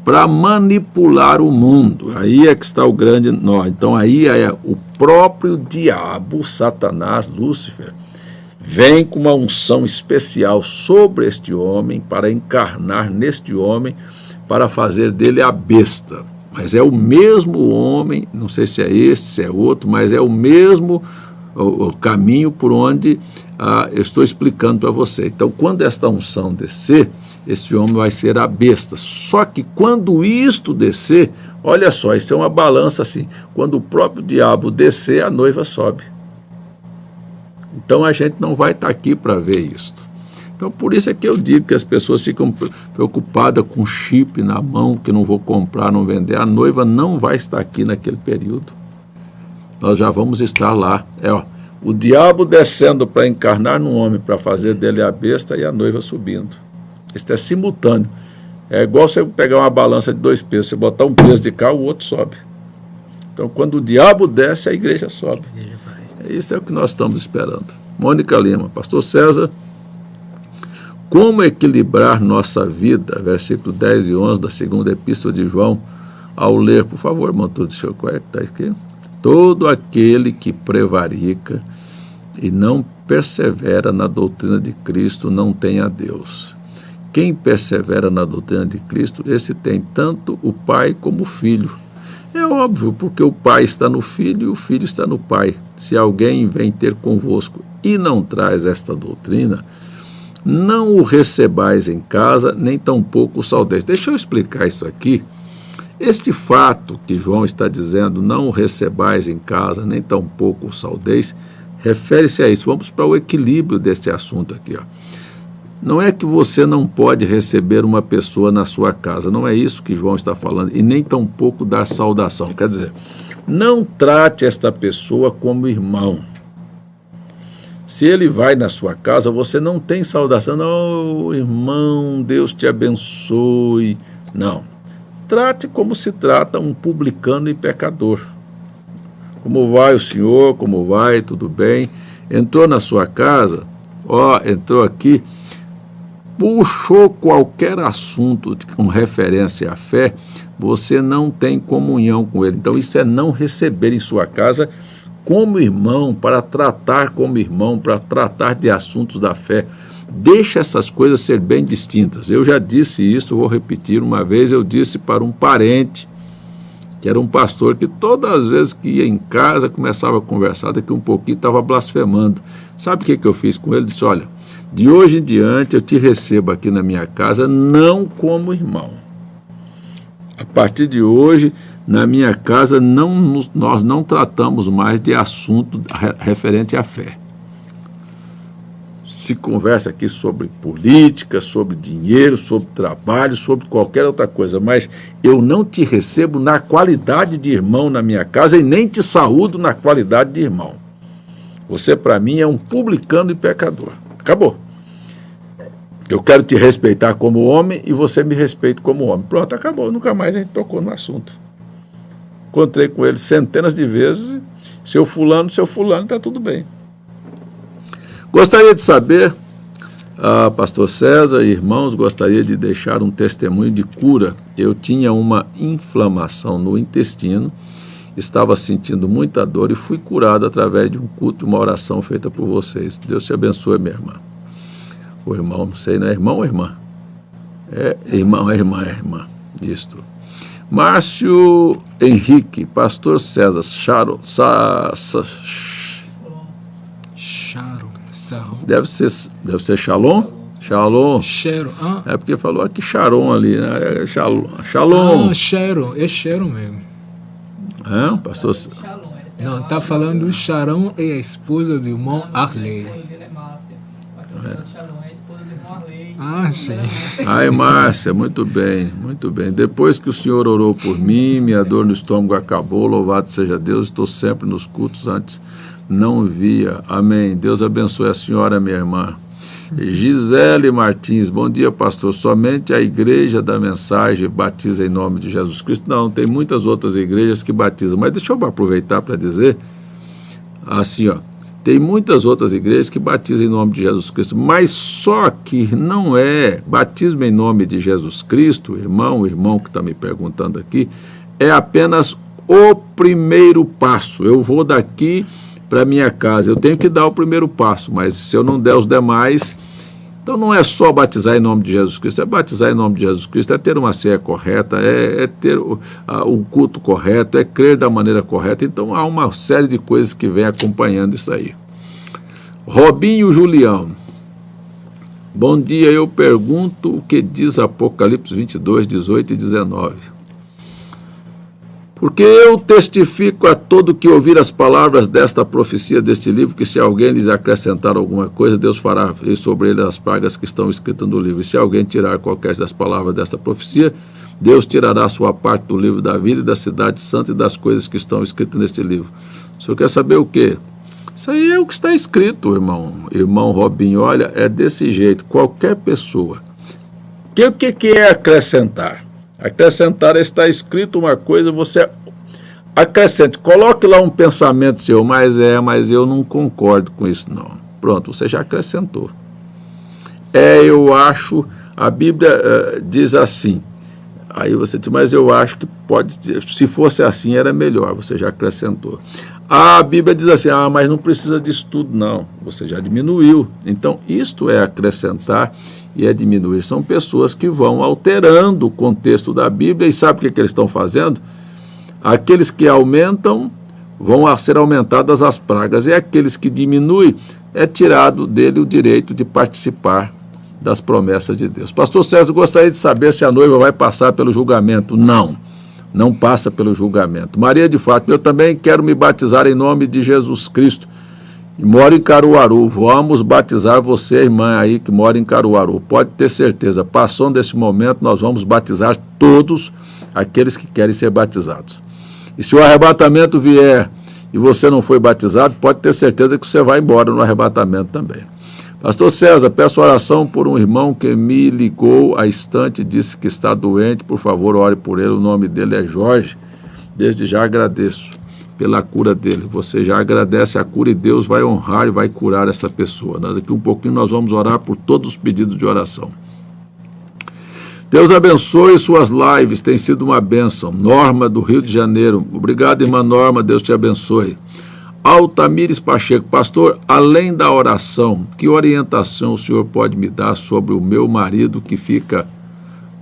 para manipular o mundo. Aí é que está o grande nó. Então aí é o próprio diabo, Satanás, Lúcifer, vem com uma unção especial sobre este homem, para encarnar neste homem, para fazer dele a besta. Mas é o mesmo homem, não sei se é este, se é outro, mas é o mesmo o caminho por onde eu estou explicando para você. Então, quando esta unção descer, este homem vai ser a besta. Só que quando isto descer, olha só, isso é uma balança assim. Quando o próprio diabo descer, a noiva sobe. Então a gente não vai estar aqui para ver isto. Então por isso é que eu digo que as pessoas ficam preocupadas com chip na mão, que não vou comprar, não vender. A noiva não vai estar aqui naquele período. Nós já vamos estar lá. O diabo descendo para encarnar num homem, para fazer dele a besta, e a noiva subindo. Isso é simultâneo. É igual você pegar uma balança de 2 pesos. Você botar um peso de cá, o outro sobe. Então, quando o diabo desce, a igreja sobe. Isso é o que nós estamos esperando. Mônica Lima, Pastor César, como equilibrar nossa vida? Versículo 10 e 11 da segunda epístola de João. Ao ler, por favor, irmão, deixa eu ver qual é que está aqui. Todo aquele que prevarica e não persevera na doutrina de Cristo não tem a Deus. Quem persevera na doutrina de Cristo, esse tem tanto o Pai como o Filho. É óbvio, porque o Pai está no Filho e o Filho está no Pai. Se alguém vem ter convosco e não traz esta doutrina, não o recebais em casa, nem tampouco o saudeis. Deixa eu explicar isso aqui. Este fato que João está dizendo, não o recebais em casa, nem tampouco o saudeis, refere-se a isso. Vamos para o equilíbrio deste assunto aqui. Não é que você não pode receber uma pessoa na sua casa, não é isso que João está falando, e nem tampouco dar saudação. Quer dizer, não trate esta pessoa como irmão. Se ele vai na sua casa, você não tem saudação. Não, irmão, Deus te abençoe. Não. Trate como se trata um publicano e pecador. Como vai o senhor? Como vai? Tudo bem? Entrou na sua casa? Entrou aqui, puxou qualquer assunto com referência à fé, você não tem comunhão com ele. Então isso é não receber em sua casa como irmão, para tratar como irmão, para tratar de assuntos da fé. Deixa essas coisas ser bem distintas. Eu já disse isso, vou repetir. Uma vez eu disse para um parente, que era um pastor, que todas as vezes que ia em casa, começava a conversar, daqui um pouquinho estava blasfemando. Sabe o que eu fiz com ele? Disse, olha, de hoje em diante eu te recebo aqui na minha casa não como irmão. A partir de hoje, na minha casa, nós não tratamos mais de assunto referente à fé. Se conversa aqui sobre política, sobre dinheiro, sobre trabalho, sobre qualquer outra coisa, mas eu não te recebo na qualidade de irmão na minha casa e nem te saúdo na qualidade de irmão. Você, para mim, é um publicano e pecador. Acabou. Eu quero te respeitar como homem e você me respeita como homem. Pronto, acabou. Nunca mais a gente tocou no assunto. Encontrei com ele centenas de vezes. Seu fulano, está tudo bem. Gostaria de saber, pastor César e irmãos, gostaria de deixar um testemunho de cura. Eu tinha uma inflamação no intestino, estava sentindo muita dor e fui curado através de um culto, uma oração feita por vocês. Deus te abençoe, minha irmã. O irmão, não sei, não é irmão ou irmã? É irmã. Isto. Márcio Henrique, pastor César, Deve ser Shalom? Shalom. Cheiro. É porque falou aqui Sharon ali, né? Shalom. Cheiro. É cheiro mesmo. Pastor? Não, está falando do Sharon e a esposa do irmão Arley. Sim. Ai, Márcia, muito bem. Depois que o senhor orou por mim, minha dor no estômago acabou, louvado seja Deus, estou sempre nos cultos antes. Não via. Amém. Deus abençoe a senhora, minha irmã. Gisele Martins, bom dia, pastor. Somente a igreja da mensagem batiza em nome de Jesus Cristo? Não, tem muitas outras igrejas que batizam. Mas deixa eu aproveitar para dizer assim, tem muitas outras igrejas que batizam em nome de Jesus Cristo, mas só que não é batismo em nome de Jesus Cristo, o irmão que está me perguntando aqui, é apenas o primeiro passo. Eu vou daqui para minha casa, eu tenho que dar o primeiro passo, mas se eu não der os demais, então não é só batizar em nome de Jesus Cristo, é batizar em nome de Jesus Cristo, é ter uma ceia correta, é ter o culto correto, é crer da maneira correta. Então há uma série de coisas que vem acompanhando isso aí. Robinho Julião, bom dia, eu pergunto o que diz Apocalipse 22, 18 e 19. Porque eu testifico a todo que ouvir as palavras desta profecia deste livro, que se alguém lhes acrescentar alguma coisa, Deus fará sobre ele as pragas que estão escritas no livro. E se alguém tirar qualquer das palavras desta profecia, Deus tirará a sua parte do livro da vida e da cidade santa e das coisas que estão escritas neste livro. O senhor quer saber o quê? Isso aí é o que está escrito, irmão Robinho. Olha, é desse jeito. Qualquer pessoa. O que é acrescentar? Acrescentar, está escrito uma coisa, você acrescente, coloque lá um pensamento seu, mas eu não concordo com isso não. Pronto, você já acrescentou. Eu acho, a Bíblia diz assim, aí você diz, mas eu acho que pode, se fosse assim era melhor, você já acrescentou. A Bíblia diz assim, mas não precisa disso tudo não, você já diminuiu. Então, isto é acrescentar e é diminuir. São pessoas que vão alterando o contexto da Bíblia e sabe o que eles estão fazendo? Aqueles que aumentam vão ser aumentadas as pragas e aqueles que diminuem é tirado dele o direito de participar das promessas de Deus. Pastor César, gostaria de saber se a noiva vai passar pelo julgamento. Não passa pelo julgamento. Maria de Fátima, eu também quero me batizar em nome de Jesus Cristo. E moro em Caruaru, vamos batizar você, irmã aí que mora em Caruaru, pode ter certeza, passando desse momento nós vamos batizar todos aqueles que querem ser batizados. E se o arrebatamento vier e você não foi batizado, pode ter certeza que você vai embora no arrebatamento também. Pastor César, peço oração por um irmão que me ligou à instante e disse que está doente, por favor ore por ele, o nome dele é Jorge, desde já agradeço pela cura dele. Você já agradece a cura e Deus vai honrar e vai curar essa pessoa. Nós aqui um pouquinho nós vamos orar por todos os pedidos de oração. Deus abençoe suas lives, tem sido uma bênção. Norma, do Rio de Janeiro. Obrigado, irmã Norma, Deus te abençoe. Altamires Pacheco, pastor, além da oração, que orientação o senhor pode me dar sobre o meu marido que fica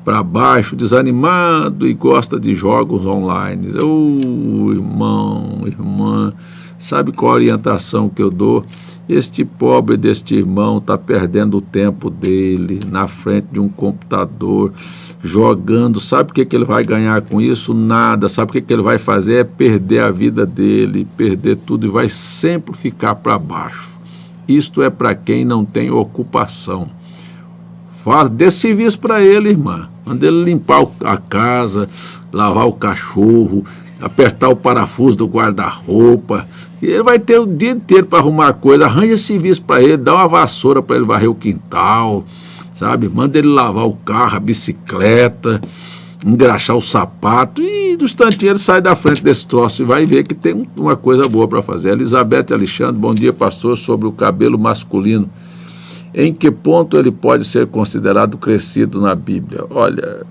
para baixo, desanimado e gosta de jogos online? Irmão, irmã, sabe qual a orientação que eu dou? Este pobre deste irmão está perdendo o tempo dele na frente de um computador, jogando. Sabe o que ele vai ganhar com isso? Nada. Sabe o que ele vai fazer? É perder a vida dele, perder tudo, e vai sempre ficar para baixo. Isto é para quem não tem ocupação. Dê serviço para ele, irmã. Manda ele limpar a casa, lavar o cachorro, apertar o parafuso do guarda-roupa. Ele vai ter o dia inteiro para arrumar coisa. Arranja serviço para ele, dá uma vassoura para ele varrer o quintal, sabe? Manda ele lavar o carro, a bicicleta, engraxar o sapato, e do instantinho ele sai da frente desse troço e vai ver que tem uma coisa boa para fazer. Elizabeth Alexandre, bom dia, pastor, sobre o cabelo masculino. Em que ponto ele pode ser considerado crescido na Bíblia? Olha,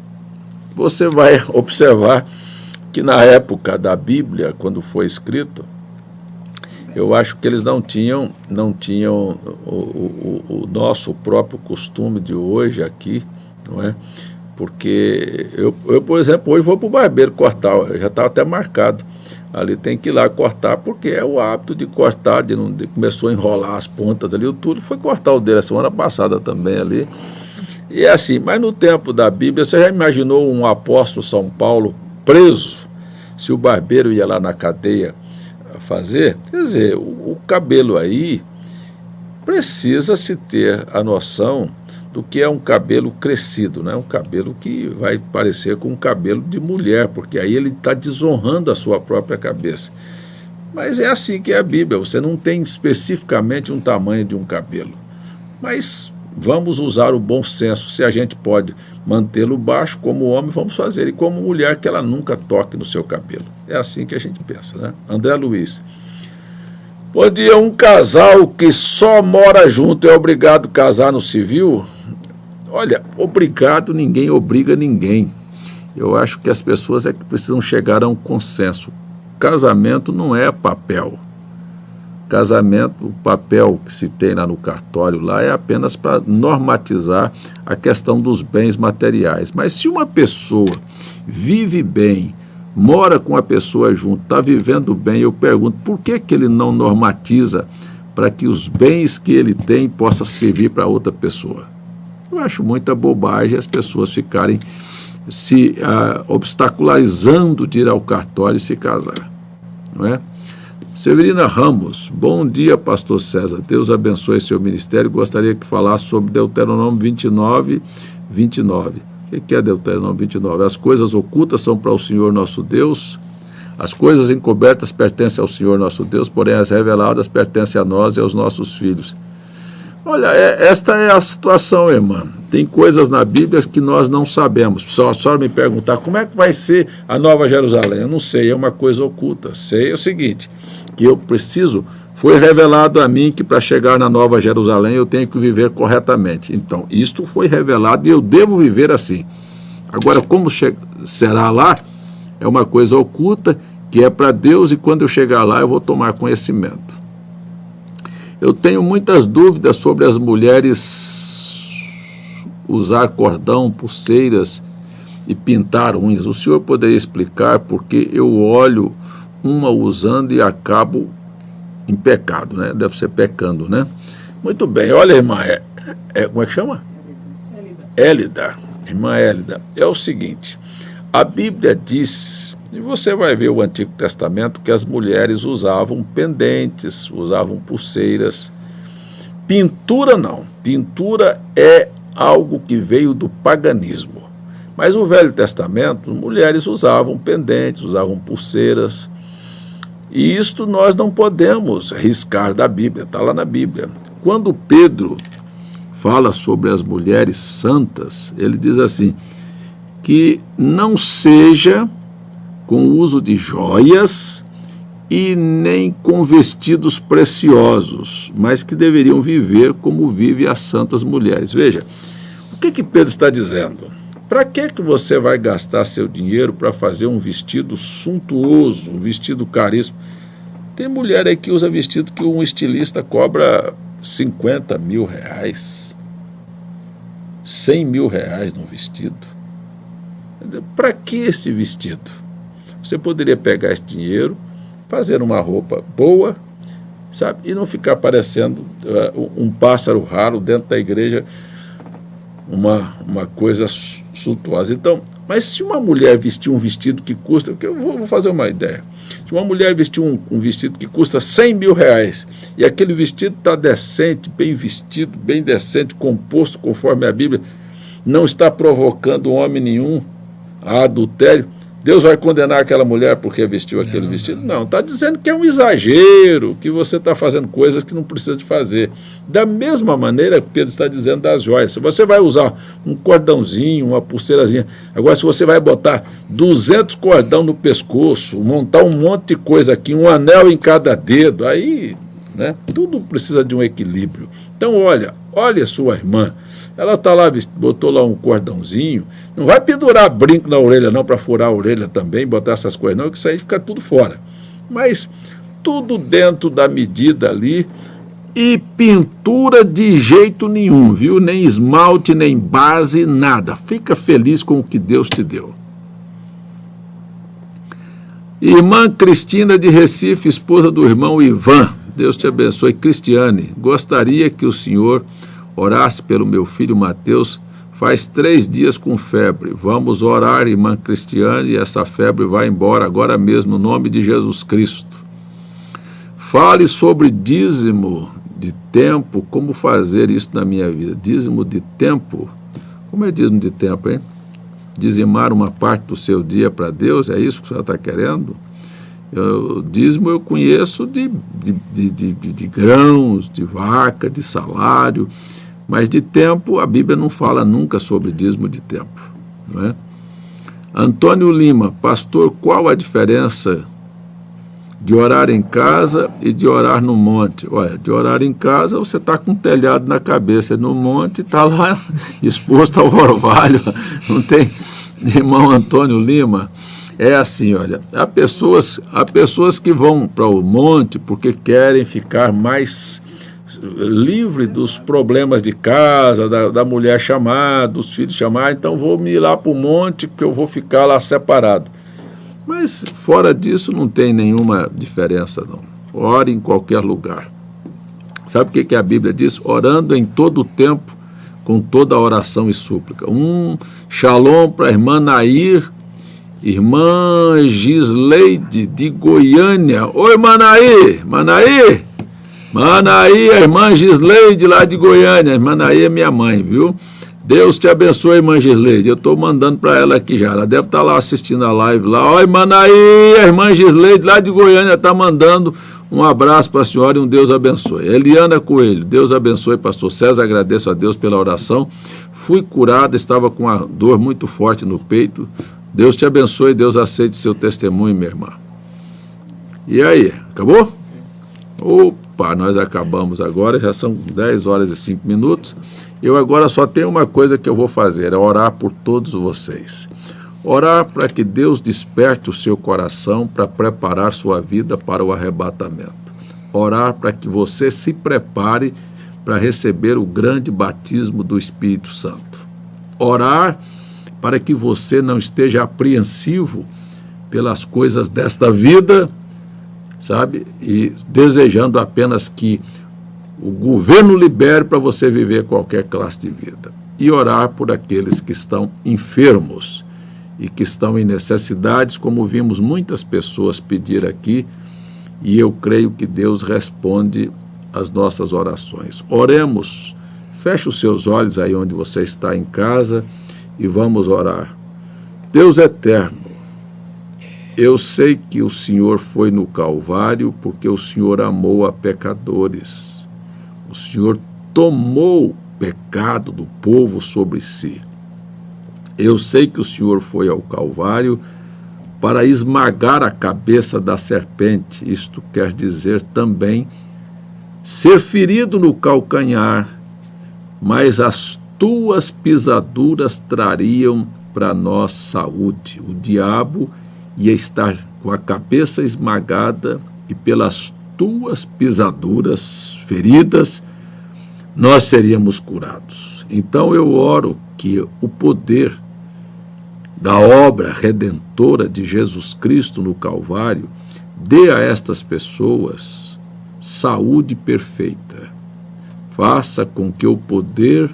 você vai observar que na época da Bíblia, quando foi escrito, eu acho que eles não tinham o nosso próprio costume de hoje aqui, não é? Porque eu, por exemplo, hoje vou para o barbeiro cortar, já estava até marcado. Ali tem que ir lá cortar, porque é o hábito de cortar, começou a enrolar as pontas ali, o Túlio foi cortar o dele a semana passada também ali. E é assim, mas no tempo da Bíblia, você já imaginou um apóstolo São Paulo preso, se o barbeiro ia lá na cadeia fazer? Quer dizer, o cabelo aí precisa-se ter a noção do que é um cabelo crescido, né? Um cabelo que vai parecer com um cabelo de mulher, porque aí ele está desonrando a sua própria cabeça. Mas é assim que é a Bíblia, você não tem especificamente um tamanho de um cabelo. Mas vamos usar o bom senso, se a gente pode mantê-lo baixo como homem, vamos fazer, e como mulher, que ela nunca toque no seu cabelo. É assim que a gente pensa, né? André Luiz. Bom dia, um casal que só mora junto é obrigado a casar no civil? Olha, obrigado, ninguém obriga ninguém. Eu acho que as pessoas é que precisam chegar a um consenso. Casamento não é papel. Casamento, o papel que se tem lá no cartório lá é apenas para normatizar a questão dos bens materiais. Mas se uma pessoa vive bem, mora com a pessoa junto, está vivendo bem, eu pergunto, por que ele não normatiza para que os bens que ele tem possam servir para outra pessoa? Eu acho muita bobagem as pessoas ficarem se obstacularizando de ir ao cartório e se casar, não é? Severina Ramos, bom dia, pastor César, Deus abençoe seu ministério, gostaria que falasse sobre Deuteronômio 29, 29. O que é Deuteronômio 29? As coisas ocultas são para o Senhor nosso Deus, as coisas encobertas pertencem ao Senhor nosso Deus, porém as reveladas pertencem a nós e aos nossos filhos. Olha, esta é a situação, irmã. Tem coisas na Bíblia que nós não sabemos. Só me perguntar como é que vai ser a Nova Jerusalém. Eu não sei, é uma coisa oculta. Sei o seguinte, que eu preciso, foi revelado a mim que para chegar na Nova Jerusalém eu tenho que viver corretamente. Então, isto foi revelado e eu devo viver assim. Agora, como será lá, é uma coisa oculta que é para Deus, e quando eu chegar lá eu vou tomar conhecimento. Eu tenho muitas dúvidas sobre as mulheres usar cordão, pulseiras e pintar unhas. O senhor poderia explicar? Porque eu olho uma usando e acabo em pecado, né? Deve ser pecando, né? Muito bem, olha, irmã, como é que chama? Élida. Irmã Élida, é o seguinte, a Bíblia diz, e você vai ver o Antigo Testamento, que as mulheres usavam pendentes, usavam pulseiras. Pintura não, pintura é algo que veio do paganismo. Mas no Velho Testamento, mulheres usavam pendentes, usavam pulseiras. E isto nós não podemos riscar da Bíblia, está lá na Bíblia. Quando Pedro fala sobre as mulheres santas, ele diz assim, que não seja com o uso de joias e nem com vestidos preciosos, mas que deveriam viver como vivem as santas mulheres. Veja, o que Pedro está dizendo? Para que você vai gastar seu dinheiro para fazer um vestido suntuoso, um vestido caríssimo? Tem mulher aí que usa vestido que um estilista cobra 50 mil reais, 100 mil reais num vestido. Para que esse vestido? Você poderia pegar esse dinheiro, fazer uma roupa boa, sabe, e não ficar parecendo um pássaro raro dentro da igreja, uma coisa suntuosa. Então, mas se uma mulher vestir um vestido que custa, porque eu vou fazer uma ideia, se uma mulher vestir um vestido que custa 100 mil reais, e aquele vestido está decente, bem vestido, bem decente, composto conforme a Bíblia, não está provocando homem nenhum a adultério, Deus vai condenar aquela mulher porque vestiu aquele vestido? Não, está dizendo que é um exagero, que você está fazendo coisas que não precisa de fazer. Da mesma maneira que Pedro está dizendo das joias. Se você vai usar um cordãozinho, uma pulseirazinha, agora se você vai botar 200 cordão no pescoço, montar um monte de coisa aqui, um anel em cada dedo, aí, né, tudo precisa de um equilíbrio. Então, olha sua irmã. Ela está lá, botou lá um cordãozinho, não vai pendurar brinco na orelha não, para furar a orelha também, botar essas coisas não, que isso aí fica tudo fora. Mas tudo dentro da medida ali, e pintura de jeito nenhum, viu? Nem esmalte, nem base, nada. Fica feliz com o que Deus te deu. Irmã Cristina de Recife, esposa do irmão Ivan, Deus te abençoe. Cristiane, gostaria que o senhor orasse pelo meu filho Mateus, faz 3 dias com febre. Vamos orar, irmã Cristiane, e essa febre vai embora agora mesmo, no nome de Jesus Cristo. Fale sobre dízimo de tempo, como fazer isso na minha vida. Dízimo de tempo? Como é dízimo de tempo, hein? Dizimar uma parte do seu dia para Deus, é isso que o senhor está querendo? Dízimo eu conheço de grãos, de vaca, de salário, mas de tempo a Bíblia não fala nunca sobre dízimo de tempo, não é? Antônio Lima, pastor, qual a diferença de orar em casa e de orar no monte? Olha, de orar em casa você está com um telhado na cabeça, no monte está lá exposto ao orvalho, não tem? Irmão Antônio Lima, é assim, olha, há pessoas que vão para o monte porque querem ficar mais livre dos problemas de casa, da mulher chamar, dos filhos chamar, então vou me ir lá para o monte porque eu vou ficar lá separado. Mas fora disso não tem nenhuma diferença não. Ore em qualquer lugar. Sabe o que a Bíblia diz? Orando em todo o tempo, com toda a oração e súplica. Shalom para a irmã Nair, irmã Gisleide de Goiânia. Oi, Manaí! Manaí, a irmã Gisleide lá de Goiânia. A irmã Naí é minha mãe, viu? Deus te abençoe, irmã Gisleide. Eu estou mandando para ela aqui já. Ela deve estar lá assistindo a live lá. Oi, Manaí, a irmã Gisleide lá de Goiânia está mandando um abraço para a senhora e um Deus abençoe. Eliana Coelho, Deus abençoe, pastor César. Agradeço a Deus pela oração. Fui curada, estava com uma dor muito forte no peito. Deus te abençoe, Deus aceite seu testemunho, minha irmã. E aí, acabou? Opa, nós acabamos agora, já são 10 horas e 5 minutos. Eu agora só tenho uma coisa que eu vou fazer, é orar por todos vocês. Orar para que Deus desperte o seu coração para preparar sua vida para o arrebatamento. Orar para que você se prepare para receber o grande batismo do Espírito Santo. Orar para que você não esteja apreensivo pelas coisas desta vida, sabe? E desejando apenas que o governo libere para você viver qualquer classe de vida. E orar por aqueles que estão enfermos e que estão em necessidades, como vimos muitas pessoas pedir aqui, e eu creio que Deus responde às nossas orações. Oremos, feche os seus olhos aí onde você está em casa e vamos orar. Deus eterno, eu sei que o Senhor foi no Calvário porque o Senhor amou a pecadores. O Senhor tomou o pecado do povo sobre si. Eu sei que o Senhor foi ao Calvário para esmagar a cabeça da serpente. Isto quer dizer também ser ferido no calcanhar, mas as tuas pisaduras trariam para nós saúde. O diabo ia estar com a cabeça esmagada e pelas tuas pisaduras, feridas, nós seríamos curados. Então eu oro que o poder da obra redentora de Jesus Cristo no Calvário dê a estas pessoas saúde perfeita. Faça com que o poder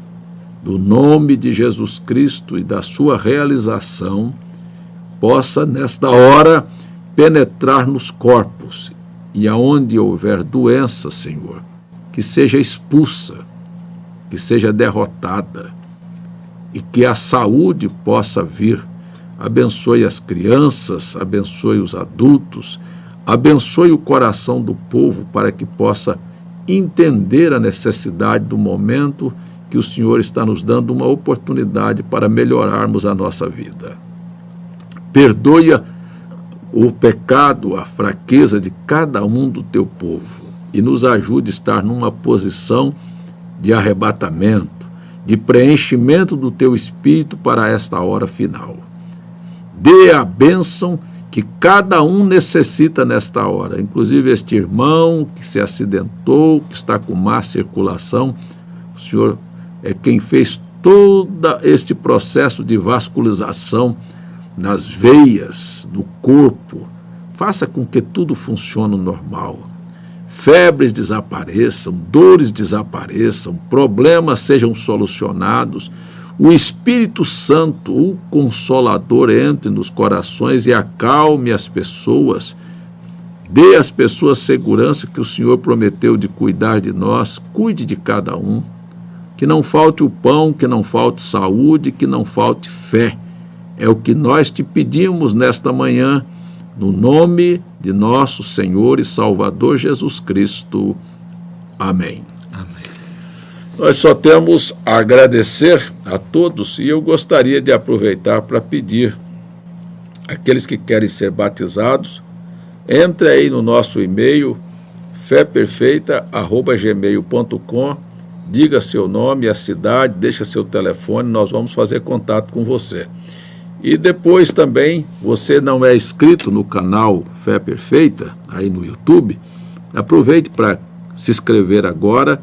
do nome de Jesus Cristo e da sua realização possa, nesta hora, penetrar nos corpos e aonde houver doença, Senhor, que seja expulsa, que seja derrotada e que a saúde possa vir. Abençoe as crianças, abençoe os adultos, abençoe o coração do povo para que possa entender a necessidade do momento que o Senhor está nos dando uma oportunidade para melhorarmos a nossa vida. Perdoe o pecado, a fraqueza de cada um do teu povo e nos ajude a estar numa posição de arrebatamento, de preenchimento do teu Espírito para esta hora final. Dê a bênção que cada um necessita nesta hora, inclusive este irmão que se acidentou, que está com má circulação. O Senhor é quem fez todo este processo de vascularização nas veias do corpo. Faça com que tudo funcione normal. Febres desapareçam, dores desapareçam, problemas sejam solucionados. O Espírito Santo, o Consolador, entre nos corações e acalme as pessoas. Dê às pessoas segurança que o Senhor prometeu de cuidar de nós. Cuide de cada um. Que não falte o pão, que não falte saúde, que não falte fé. É o que nós te pedimos nesta manhã, no nome de nosso Senhor e Salvador Jesus Cristo. Amém. Nós só temos a agradecer a todos e eu gostaria de aproveitar para pedir àqueles que querem ser batizados, entre aí no nosso e-mail feperfeita@gmail.com, diga seu nome, a cidade, deixa seu telefone, nós vamos fazer contato com você. E depois também, você não é inscrito no canal Fé Perfeita, aí no YouTube, aproveite para se inscrever agora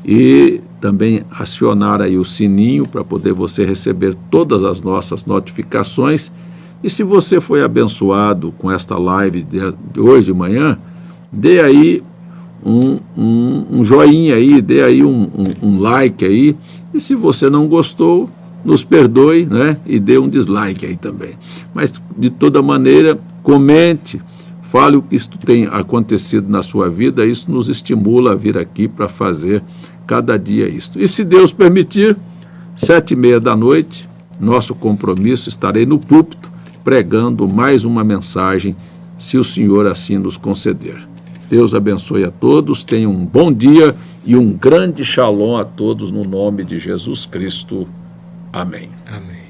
e também acionar aí o sininho para poder você receber todas as nossas notificações. E se você foi abençoado com esta live de hoje de manhã, dê aí um joinha aí, dê aí um like aí. E se você não gostou, nos perdoe, né? E dê um dislike aí também. Mas, de toda maneira, comente, fale o que isso tem acontecido na sua vida. Isso nos estimula a vir aqui para fazer cada dia isto. E se Deus permitir, 7h30 da noite, nosso compromisso, estarei no púlpito pregando mais uma mensagem, se o Senhor assim nos conceder. Deus abençoe a todos, tenham um bom dia e um grande shalom a todos no nome de Jesus Cristo. Amém. Amém.